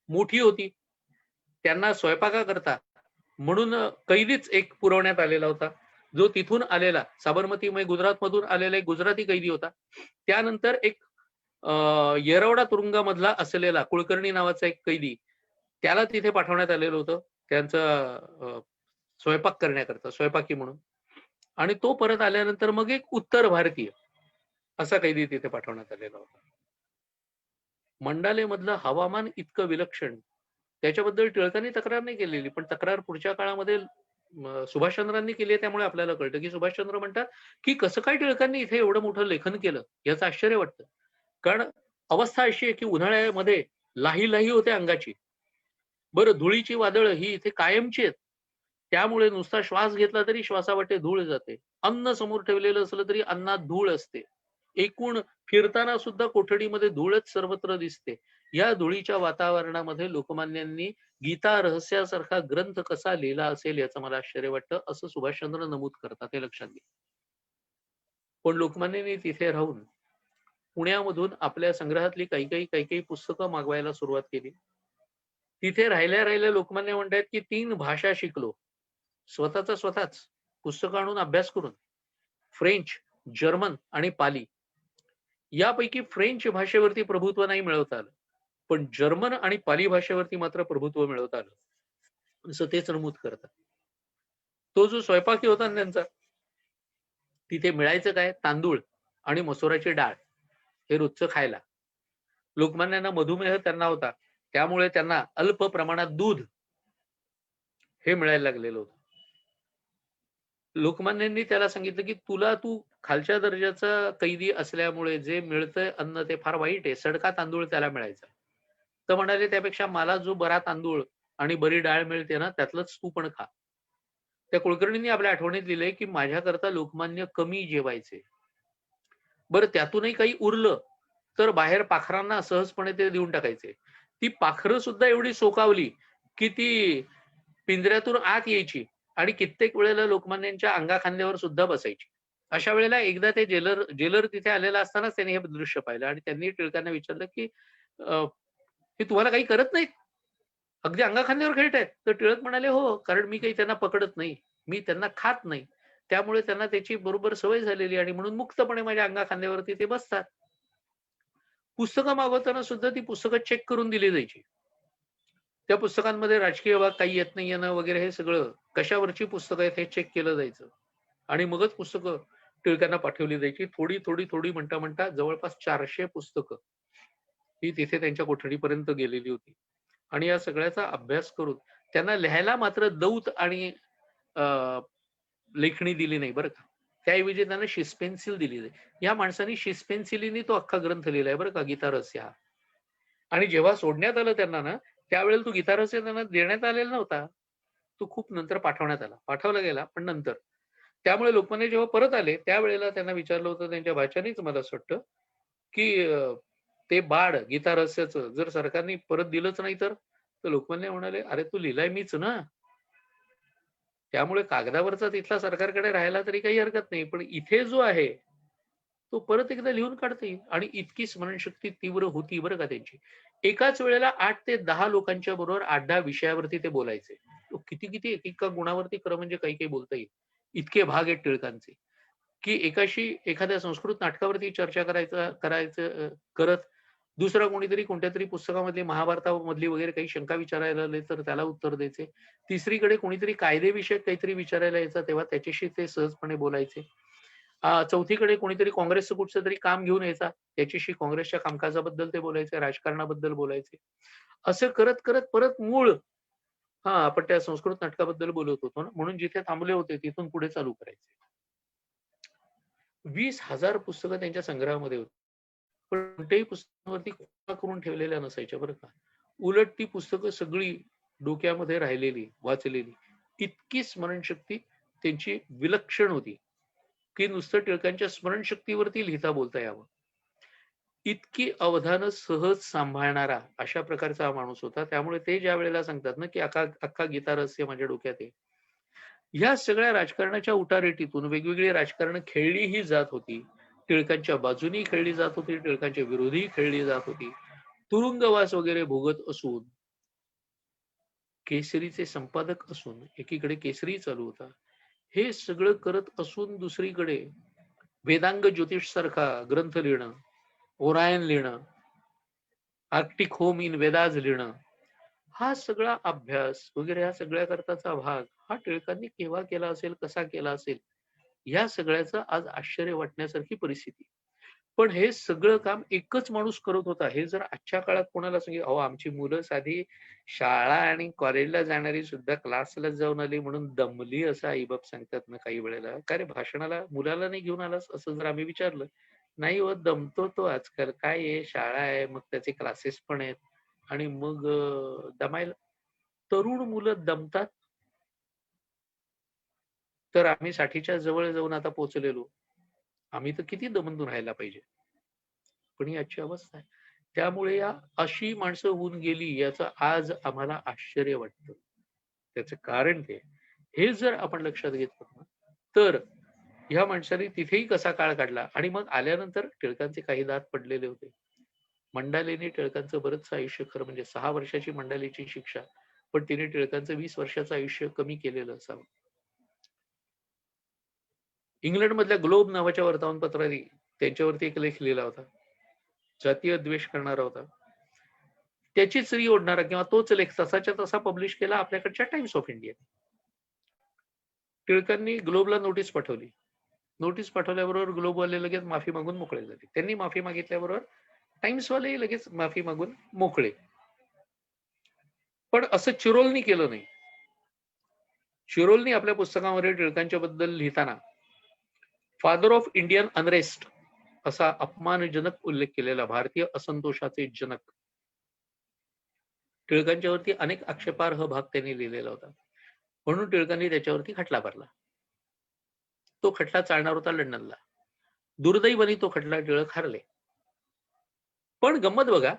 मोठी होती. त्यांना स्वयंपाकाकरता म्हणून कैदीच एक पुरवण्यात आलेला होता, जो तिथून आलेला साबरमती गुजरात मधून आलेला एक गुजराती कैदी होता. त्यानंतर एक येरवडा तुरुंगामधला असलेला कुलकर्णी नावाचा एक कैदी, त्याला तिथे पाठवण्यात आलेलं होतं त्यांचं स्वयंपाक करण्याकरता, स्वयंपाकी म्हणून. आणि तो परत आल्यानंतर मग एक उत्तर भारतीय असा कैदी तिथे पाठवण्यात आलेला होता. मंडाले मधलं हवामान इतकं विलक्षण, त्याच्याबद्दल टिळकांनी तक्रार नाही केलेली, पण तक्रार पुढच्या काळामध्ये सुभाषचंद्रांनी केली. त्यामुळे आपल्याला कळतं की सुभाषचंद्र म्हणतात की कसं काय टिळकांनी इथे एवढं मोठं लेखन केलं, याचं आश्चर्य वाटतं. कारण अवस्था अशी आहे की उन्हाळ्यामध्ये लाही होते अंगाची. बरं, धुळीची वादळ ही इथे कायमची आहेत. त्यामुळे नुसता श्वास घेतला तरी श्वासावाटे धूळ जाते. अन्न समोर ठेवलेलं असलं तरी अन्नात धूळ असते. एकूण फिरताना सुद्धा कोठडीमध्ये धूळच सर्वत्र दिसते. या धुळीच्या वातावरणामध्ये लोकमान्यांनी गीता रहस्यासारखा ग्रंथ कसा लिहिला असेल याचं मला आश्चर्य वाटतं, असं सुभाषचंद्र नमूद करतात, हे लक्षात घ्या. पण लोकमान्यांनी तिथे राहून पुण्यामधून आपल्या संग्रहातली काही पुस्तकं मागवायला सुरुवात केली. तिथे राहिल्या लोकमान्य म्हणतात की 3 भाषा शिकलो. स्वतःच पुस्तकं आणून अभ्यास करून. फ्रेंच, जर्मन आणि पाली. यापैकी फ्रेंच भाषेवरती प्रभुत्व नाही मिळवता आलं, पण जर्मन आणि पाली भाषेवरती मात्र प्रभुत्व मिळवता आलं, असं तेच नमूद करतात. तो जो स्वयंपाकी होता ना त्यांचा, तिथे मिळायचं काय? तांदूळ आणि मसुराची डाळ, हे रोजचं खायला. लोकमान्यांना मधुमेह त्यांना होता, त्यामुळे त्यांना अल्प प्रमाणात दूध हे मिळायला लागलेलं होतं. लोकमान्यांनी त्याला सांगितलं की तू खालच्या दर्जाचा कैदी असल्यामुळे जे मिळतंय अन्न ते फार वाईट आहे, सडका तांदूळ त्याला मिळायचा. तर म्हणाले त्यापेक्षा मला जो बरा तांदूळ आणि बरी डाळ मिळते ना, त्यातलंच तू पण खा. त्या कुलकर्णींनी आपल्या आठवणीत लिहिलंय की माझ्याकरता लोकमान्य कमी जेवायचे. बरं त्यातूनही काही उरलं तर बाहेर पाखरांना सहजपणे ते देऊन टाकायचे. ती पाखरं सुद्धा एवढी सोकावली की ती पिंजऱ्यातून आत यायची आणि कित्येक वेळेला लोकमान्यांच्या अंगाखांद्यावर सुद्धा बसायची. अशा वेळेला एकदा ते जेलर तिथे आलेला असतानाच त्यांनी हे दृश्य पाहिलं आणि त्यांनी टिळकांना विचारलं की हे तुम्हाला काही करत नाहीत, अगदी अंगाखांद्यावर खेळतायत? तर टिळक म्हणाले हो, कारण मी काही त्यांना पकडत नाही, मी त्यांना खात नाही, त्यामुळे त्यांना त्याची बरोबर सवय झालेली आणि म्हणून मुक्तपणे माझ्या अंगाखांद्यावरती ते बसतात. पुस्तकं मागवताना सुद्धा ती पुस्तकं चेक करून दिली जायची. त्या पुस्तकांमध्ये राजकीय भाग काही येत नाही येणं वगैरे, हे सगळं कशावरची पुस्तकं आहेत हे चेक केलं जायचं आणि मगच पुस्तकं टिळकांना पाठवली जायची. थोडी म्हणता जवळपास 400 पुस्तकं ही तिथे त्यांच्या कोठडीपर्यंत गेलेली होती आणि या सगळ्याचा अभ्यास करून त्यांना लिहायला मात्र दौत आणि लेखणी दिली नाही बरं का. त्याऐवजी त्यांना शिसपेन्सिल दिली जाईल. या माणसाने शिसपेन्सिलीने तो अख्खा ग्रंथ लिहिलाय बरं का, गीता रहस्य हा. आणि जेव्हा सोडण्यात आलं त्यांना ना, त्यावेळेला तो गीता रहस्य त्यांना देण्यात आलेला नव्हता, तो खूप नंतर पाठवला गेला पण नंतर. त्यामुळे लोकमान्य जेव्हा परत आले त्यावेळेला त्यांना विचारलं होतं त्यांच्या भाच्यानेच, मला असं वाटतं की ते बाळ गीता रहस्याचं जर सरकारने परत दिलंच नाही तर लोकमान्य म्हणाले अरे तू लिहिलाय मीच ना, त्यामुळे कागदावरचा तिथला सरकारकडे राहायला तरी काही हरकत नाही, पण इथे जो आहे तो परत एकदा लिहून काढता येईल. आणि इतकी स्मरणशक्ती तीव्र होती बरं का त्यांची. एकाच वेळेला 8 ते 10 लोकांच्या बरोबर 8-10 विषयावरती ते बोलायचे. तो किती एकेका गुणावरती खरं म्हणजे काही बोलता येईल. इतके भाग आहेत टिळकांचे की एखाद्या संस्कृत नाटकावरती चर्चा करायचं करत दुसरा कोणीतरी कोणत्यातरी पुस्तकामधली महाभारतामधली वगैरे काही शंका विचारायला आले तर त्याला उत्तर द्यायचे. तिसरीकडे कोणीतरी कायदेविषयक काहीतरी विचारायला यायचं तेव्हा त्याच्याशी ते सहजपणे बोलायचे. चौथीकडे कोणीतरी काँग्रेसचं कुठचं तरी काम घेऊन यायचा, त्याच्याशी काँग्रेसच्या कामकाजाबद्दल ते बोलायचे, राजकारणाबद्दल बोलायचे. असं करत करत परत मूळ आपण त्या संस्कृत नाटकाबद्दल बोलत होतो ना, म्हणून जिथे थांबले होते तिथून पुढे चालू करायचे. 20,000 पुस्तकं त्यांच्या संग्रहामध्ये होती. पण कोणत्याही पुस्तकावरती खोडा करून ठेवलेल्या नसायच्या बरं का. उलट ती पुस्तकं सगळी डोक्यामध्ये राहिलेली, वाचलेली. इतकी स्मरणशक्ती त्यांची विलक्षण होती की नुसतं टिळकांच्या स्मरणशक्तीवरती लिहिता बोलता यावं. इतकी अवधानं सहज सांभाळणारा अशा प्रकारचा हा माणूस होता. त्यामुळे ते ज्या वेळेला सांगतात ना की अख्खा गीता रहस्य माझ्या डोक्यात आहे. ह्या सगळ्या राजकारणाच्या उठारेटीतून वेगवेगळी राजकारण खेळलीही जात होती. टिळकांच्या बाजूनी खेळली जात होती, टिळकांच्या विरोधी खेळली जात होती. तुरुंगवास वगैरे भोगत असून, केसरीचे संपादक असून एकीकडे केसरी चालू होता. हे सगळं करत असून दुसरीकडे वेदांग ज्योतिष सारखा ग्रंथ लिहिणं, ओरायन लिहिणं, आर्क्टिक होम इन वेदाज लिहिणं, हा सगळा अभ्यास वगैरे हा सगळ्या करताचा भाग हा टिळकांनी केव्हा केला असेल, कसा केला असेल, या सगळ्याचं आज आश्चर्य वाटण्यासारखी परिस्थिती. पण हे सगळं काम एकच माणूस करत होता. हे जर आजच्या काळात कोणाला सांगितलं, अहो आमची मुलं साधी शाळा आणि कॉलेजला जाणारी सुद्धा क्लासला जाऊन आली म्हणून दमली, असं आईबाप सांगतात ना काही वेळेला. का रे भाषणाला मुलाला नाही घेऊन आलास, असं जर आम्ही विचारलं, नाही हो दमतो तो आजकाल, काय आहे शाळा आहे मग त्याचे क्लासेस पण आहेत आणि मग दमायला. तरुण मुलं दमतात तर आम्ही 60च्या जवळ जाऊन आता पोहोचलेलो. आम्ही तर किती दमून राहायला पाहिजे, पण ही आजची अवस्था आहे. त्यामुळे या अशी माणसं होऊन गेली याचं आज आम्हाला आश्चर्य वाटतं. त्याचं कारण ते, हे जर आपण लक्षात घेतलं ना, तर ह्या माणसाने तिथेही कसा काळ काढला आणि मग आल्यानंतर टिळकांचे काही दात पडलेले होते. मंडालेने टिळकांचं बरंचसं आयुष्य, खरं म्हणजे 6 वर्षाची मंडालेची शिक्षा, पण तिने टिळकांचं 20 वर्षाचं आयुष्य कमी केलेलं असावं. इंग्लंड मधल्या ग्लोब नावाच्या वर्तमानपत्राने त्यांच्यावरती एक लेख लिहिला होता, जातीय द्वेष करणारा होता. त्याचीच री ओढणारा किंवा तोच लेख तसाच्या तसा पब्लिश केला आपल्याकडच्या टाइम्स ऑफ इंडिया. टिळकांनी ग्लोबला नोटीस पाठवली. नोटीस पाठवल्याबरोबर ग्लोबवाले लगेच माफी मागून मोकळे झाले. त्यांनी माफी मागितल्याबरोबर टाइम्सवालेही लगेच माफी मागून मोकळे. पण असं चिरोलनी केलं नाही. चिरोलनी आपल्या पुस्तकामध्ये टिळकांच्या बद्दल लिहिताना फादर ऑफ इंडियन अनरेस्ट असा अपमानजनक उल्लेख केलेला, भारतीय असंतोषाचे जनक. टिळकांच्यावरती अनेक आक्षेपार्ह भाग त्यांनी लिहिलेला होता, म्हणून टिळकांनी त्याच्यावरती खटला भरला. तो खटला चालणार होता लंडनला. दुर्दैवाने तो खटला टिळक हारले. पण गंमत बघा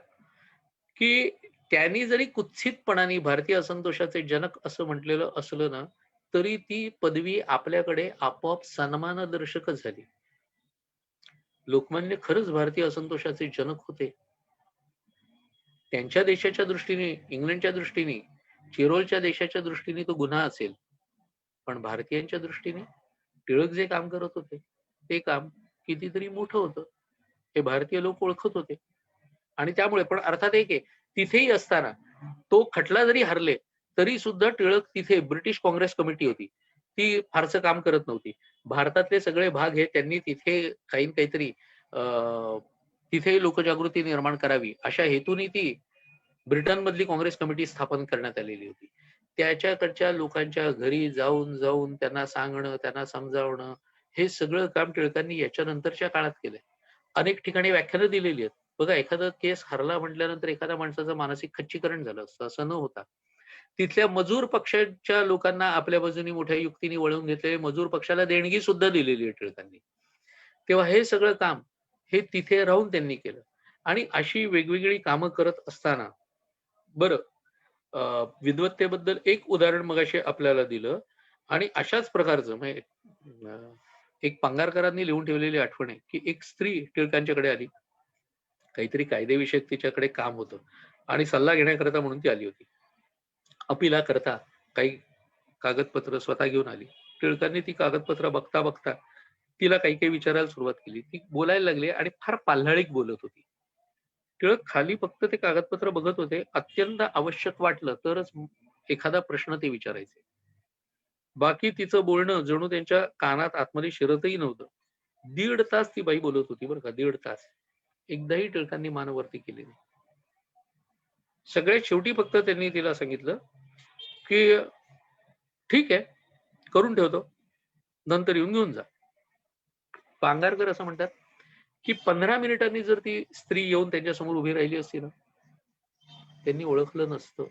की त्यांनी जरी कुत्सितपणाने भारतीय असंतोषाचे जनक असं म्हटलेलं असलं ना, तरी ती पदवी आपल्याकडे आपोआप सन्मानदर्शकच झाली. लोकमान्य खरंच भारतीय असंतोषाचे जनक होते. त्यांच्या देशाच्या दृष्टीने, इंग्लंडच्या दृष्टीने, चिरोलच्या देशाच्या दृष्टीने तो गुन्हा असेल, पण भारतीयांच्या दृष्टीने टिळक जे काम करत होते ते काम कितीतरी मोठं होतं, हे भारतीय लोक ओळखत होते. आणि त्यामुळे पण अर्थात एक आहे, तिथेही असताना तो खटला जरी हरले तरी सुद्धा टिळक तिथे, ब्रिटिश काँग्रेस कमिटी होती ती फारसं काम करत नव्हती. भारतातले सगळे भाग हे त्यांनी तिथे काहीतरी तिथे लोकजागृती निर्माण करावी अशा हेतूने ती ब्रिटन मधली काँग्रेस कमिटी स्थापन करण्यात आलेली होती. त्याच्याकडच्या लोकांच्या घरी जाऊन जाऊन त्यांना सांगणं, त्यांना समजावणं, हे सगळं काम टिळकांनी याच्या नंतरच्या काळात केलंय. अनेक ठिकाणी व्याख्यानं दिलेली आहेत. बघा, एखादा केस हरला म्हटल्यानंतर एखाद्या माणसाचं मानसिक खच्चीकरण झालं असतं, असं न होता तिथल्या मजूर पक्षाच्या लोकांना आपल्या बाजूनी मोठ्या युक्तीने वळवून घेतले, मजूर पक्षाला देणगी सुद्धा दिलेली आहे टिळकांनी. तेव्हा हे सगळं काम हे तिथे राहून त्यांनी केलं. आणि अशी वेगवेगळी कामं करत असताना, बरं, विद्वत्तेबद्दल एक उदाहरण मगाशी आपल्याला दिलं, आणि अशाच प्रकारचं म्हणजे एक पांगारकरांनी लिहून ठेवलेली आठवण आहे की एक स्त्री टिळकांच्याकडे आली, काहीतरी कायदेविषयक तिच्याकडे काम होतं आणि सल्ला घेण्याकरता म्हणून ती आली होती. अपिला करता काही कागदपत्र स्वतः घेऊन आली. टिळकांनी ती कागदपत्र बघता बघता तिला काही काही विचारायला सुरुवात केली. ती बोलायला लागली आणि फार पाल्हाळीक बोलत होती. टिळक खाली फक्त ते कागदपत्र बघत होते. अत्यंत आवश्यक वाटलं तरच एखादा प्रश्न ते विचारायचे. बाकी तिचं बोलणं जणू त्यांच्या कानात आतमध्ये शिरतही नव्हतं. 1.5 तास ती बाई बोलत होती बरं का, 1.5 तास. एकदाही टिळकांनी मानवरती केली नाही. सगळ्यात शेवटी फक्त त्यांनी तिला सांगितलं की ठीक आहे, करून ठेवतो, नंतर येऊन घेऊन जा. पांगारकर असं म्हणतात की 15 मिनिटांनी जर ती स्त्री येऊन त्यांच्यासमोर उभी राहिली असती ना, त्यांनी ओळखलं नसतं,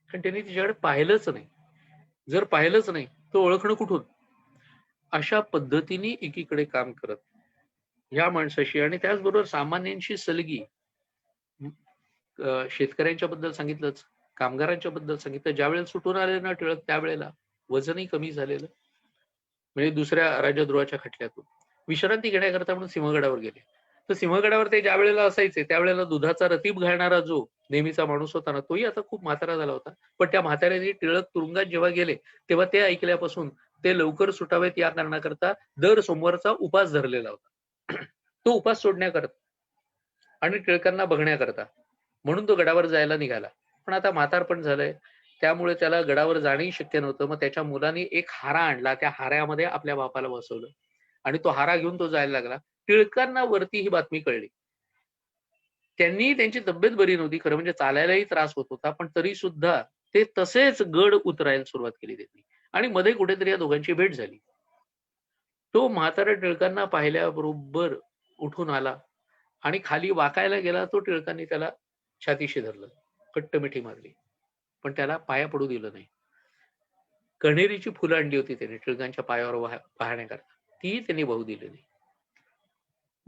कारण त्यांनी तिच्याकडे पाहिलंच नाही. जर पाहिलंच नाही तर ओळखणं कुठून? अशा पद्धतीने एकीकडे काम करत ह्या माणसाशी, आणि त्याचबरोबर सामान्यांशी सलगी, शेतकऱ्यांच्या बद्दल सांगितलंच, कामगारांच्या बद्दल सांगितलं. ज्यावेळेला सुटून आले ना टिळक, त्यावेळेला वजनही कमी झालेलं, म्हणजे दुसऱ्या राजद्रोहाच्या खटल्यातून विश्रांती घेण्याकरता म्हणून सिंहगडावर गेले. तर सिंहगडावर ते ज्या वेळेला असायचे त्यावेळेला दुधाचा रतीब घालणारा जो नेहमीचा माणूस होता ना, तोही आता खूप म्हातारा झाला होता. पण त्या म्हाताऱ्याने टिळक तुरुंगात जेव्हा गेले तेव्हा ते ऐकल्यापासून ते लवकर सुटावेत या कारणाकरता दर सोमवारचा उपास धरलेला होता. तो उपास सोडण्याकरता आणि टिळकांना बघण्याकरता म्हणून तो गडावर जायला निघाला. पण आता म्हातारपण झालंय, त्यामुळे त्याला गडावर जाणंही शक्य नव्हतं. मग त्याच्या मुलांनी एक हारा आणला, त्या हाऱ्यामध्ये आपल्या बापाला बसवलं आणि तो हारा घेऊन तो जायला लागला. टिळकांना वरती ही बातमी कळली. त्यांनी, त्यांची तब्येत बरी नव्हती, खरं म्हणजे चालायलाही त्रास होत होता, पण तरी सुद्धा ते तसेच गड उतरायला सुरुवात केली त्यांनी, आणि मध्ये कुठेतरी या दोघांची भेट झाली. तो म्हातारा टिळकांना पाहिल्याबरोबर उठून आला आणि खाली वाकायला गेला. तो टिळकांनी त्याला छातीशी धरलं, कट्ट मिठी मारली, पण त्याला पाया पडू दिलं नाही. कण्हेरीची फुलं आणली होती त्याने टिळकांच्या पायावर वाहण्याकरता. तीही त्यांनी वाहू दिली नाही.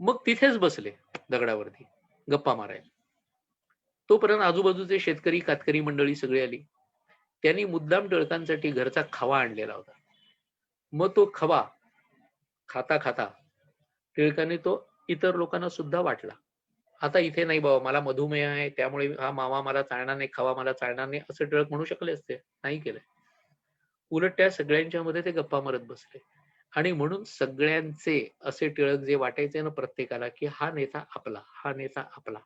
मग तिथेच बसले दगडावरती गप्पा मारायला. तोपर्यंत आजूबाजूचे शेतकरी कातकरी मंडळी सगळी आली. त्यांनी मुद्दाम टिळकांसाठी घरचा खवा आणलेला होता. मग तो खवा खाता खाता टिळकांनी तो इतर लोकांना सुद्धा वाटला. आता इथे नाही बाबा, मला मधुमेह आहे त्यामुळे हा मावा मला चालणार नाही, खवा मला चालणार नाही असं टिळक म्हणू शकले असते, नाही केलंय. उलट त्या सगळ्यांच्या मध्ये ते गप्पा मारत बसले. आणि म्हणून सगळ्यांचे असे टिळक जे वाटायचे ना प्रत्येकाला, की हा नेता आपला, हा नेता आपला,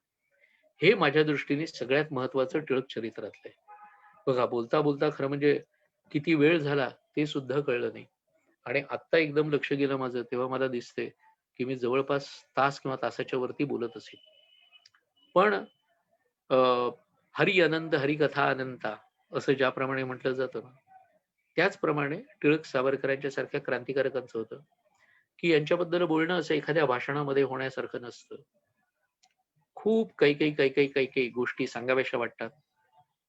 हे माझ्या दृष्टीने सगळ्यात महत्वाचं टिळक चरित्रातलं आहे. बघा, बोलता बोलता खरं म्हणजे किती वेळ झाला ते सुद्धा कळलं नाही. आणि आत्ता एकदम लक्ष गेलं माझं, तेव्हा मला दिसते की मी जवळपास तास किंवा तासाच्या वरती बोलत असेल. पण हरी अनंत हरिकथा अनंता असं ज्याप्रमाणे म्हटलं जातं ना, त्याचप्रमाणे टिळक सावरकरांच्या सारख्या क्रांतिकारकांचं होतं की यांच्याबद्दल बोलणं असं एखाद्या भाषणामध्ये होण्यासारखं नसतं. खूप काही गोष्टी सांगाव्याशा वाटतात,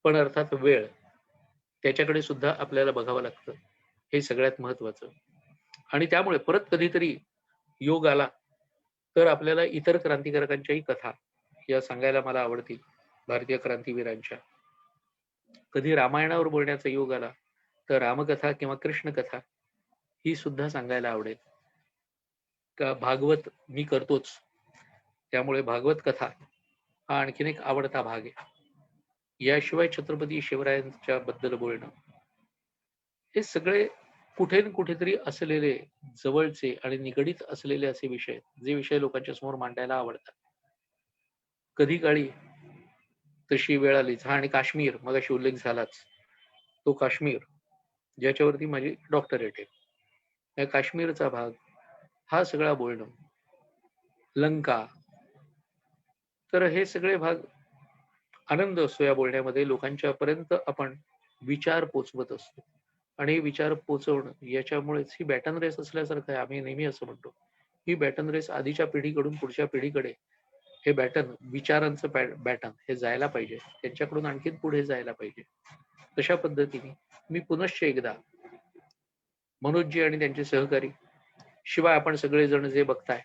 पण अर्थात वेळ त्याच्याकडे सुद्धा आपल्याला बघावं लागतं, हे सगळ्यात महत्वाचं. आणि त्यामुळे परत कधीतरी योग आला तर आपल्याला इतर क्रांतिकारकांच्याही कथा या सांगायला मला आवडतील, भारतीय क्रांतीवीरांच्या. कधी रामायणावर बोलण्याचा योग आला तर रामकथा किंवा कृष्ण कथा ही सुद्धा सांगायला आवडेल. का भागवत मी करतोच, त्यामुळे भागवत कथा हा आणखीन एक आवडता भाग आहे. याशिवाय छत्रपती शिवरायांच्या बद्दल बोलणं, हे सगळे कुठे न कुठेतरी असलेले जवळचे आणि निगडीत असलेले असे विषय आहेत, जे विषय लोकांच्या समोर मांडायला आवडतात. कधी काळी तशी वेळ आलीच. हा, आणि काश्मीर मगाशी उल्लेख झालाच, तो काश्मीर ज्याच्यावरती माझी डॉक्टरेट आहे, या काश्मीरचा भाग हा सगळा बोलणं, लंका, तर हे सगळे भाग आनंद असतो या बोलण्यामध्ये. लोकांच्या पर्यंत आपण विचार पोचवत असतो, आणि हे विचार पोचवणं याच्यामुळेच ही बॅटन रेस असल्यासारखं आहे. आम्ही नेहमी असं म्हणतो, ही बॅटन रेस आधीच्या पिढीकडून पुढच्या पिढीकडे हे बॅटन, विचारांचं बॅटन हे जायला पाहिजे, त्यांच्याकडून आणखीन पुढे जायला पाहिजे. तशा पद्धतीने मी पुनश्च एकदा मनोजजी आणि त्यांचे सहकारी, शिवाय आपण सगळेजण जे बघताय,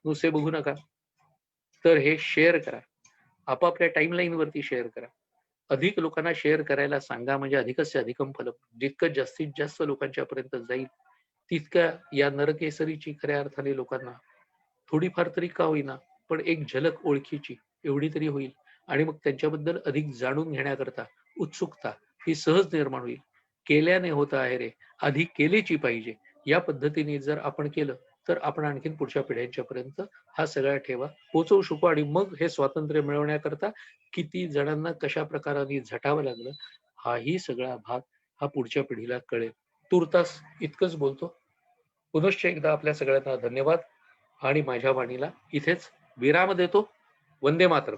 नुसते बघू नका, तर हे शेअर करा, आपापल्या टाइमलाईन वरती शेअर करा, अधिक लोकांना शेअर करायला सांगा, म्हणजे अधिकस्य अधिकम फलम. जितकं जास्तीत जास्त लोकांच्या पर्यंत जाईल तितक्या या नरकेसरीची खऱ्या अर्थाने लोकांना थोडीफार तरी का होईना पण एक झलक ओळखीची एवढी तरी होईल, आणि मग त्यांच्याबद्दल अधिक जाणून घेण्याकरता उत्सुकता ही सहज निर्माण होईल. केल्याने होत आहे रे, आधी केलेची पाहिजे. या पद्धतीने जर आपण केलं तर आपण आणखीन पुढच्या पिढ्यांच्या पर्यंत हा सगळा ठेवा पोहोचवू शकू. आणि मग हे स्वातंत्र्य मिळवण्याकरता किती जणांना कशा प्रकाराने झटावं लागलं, हाही सगळा भाग हा पुढच्या पिढीला कळेल. तुर्तास इतकंच बोलतो. पुनश्च एकदा आपल्या सगळ्यांना धन्यवाद, आणि माझ्या वाणीला इथेच विराम देतो. वंदे मातरम.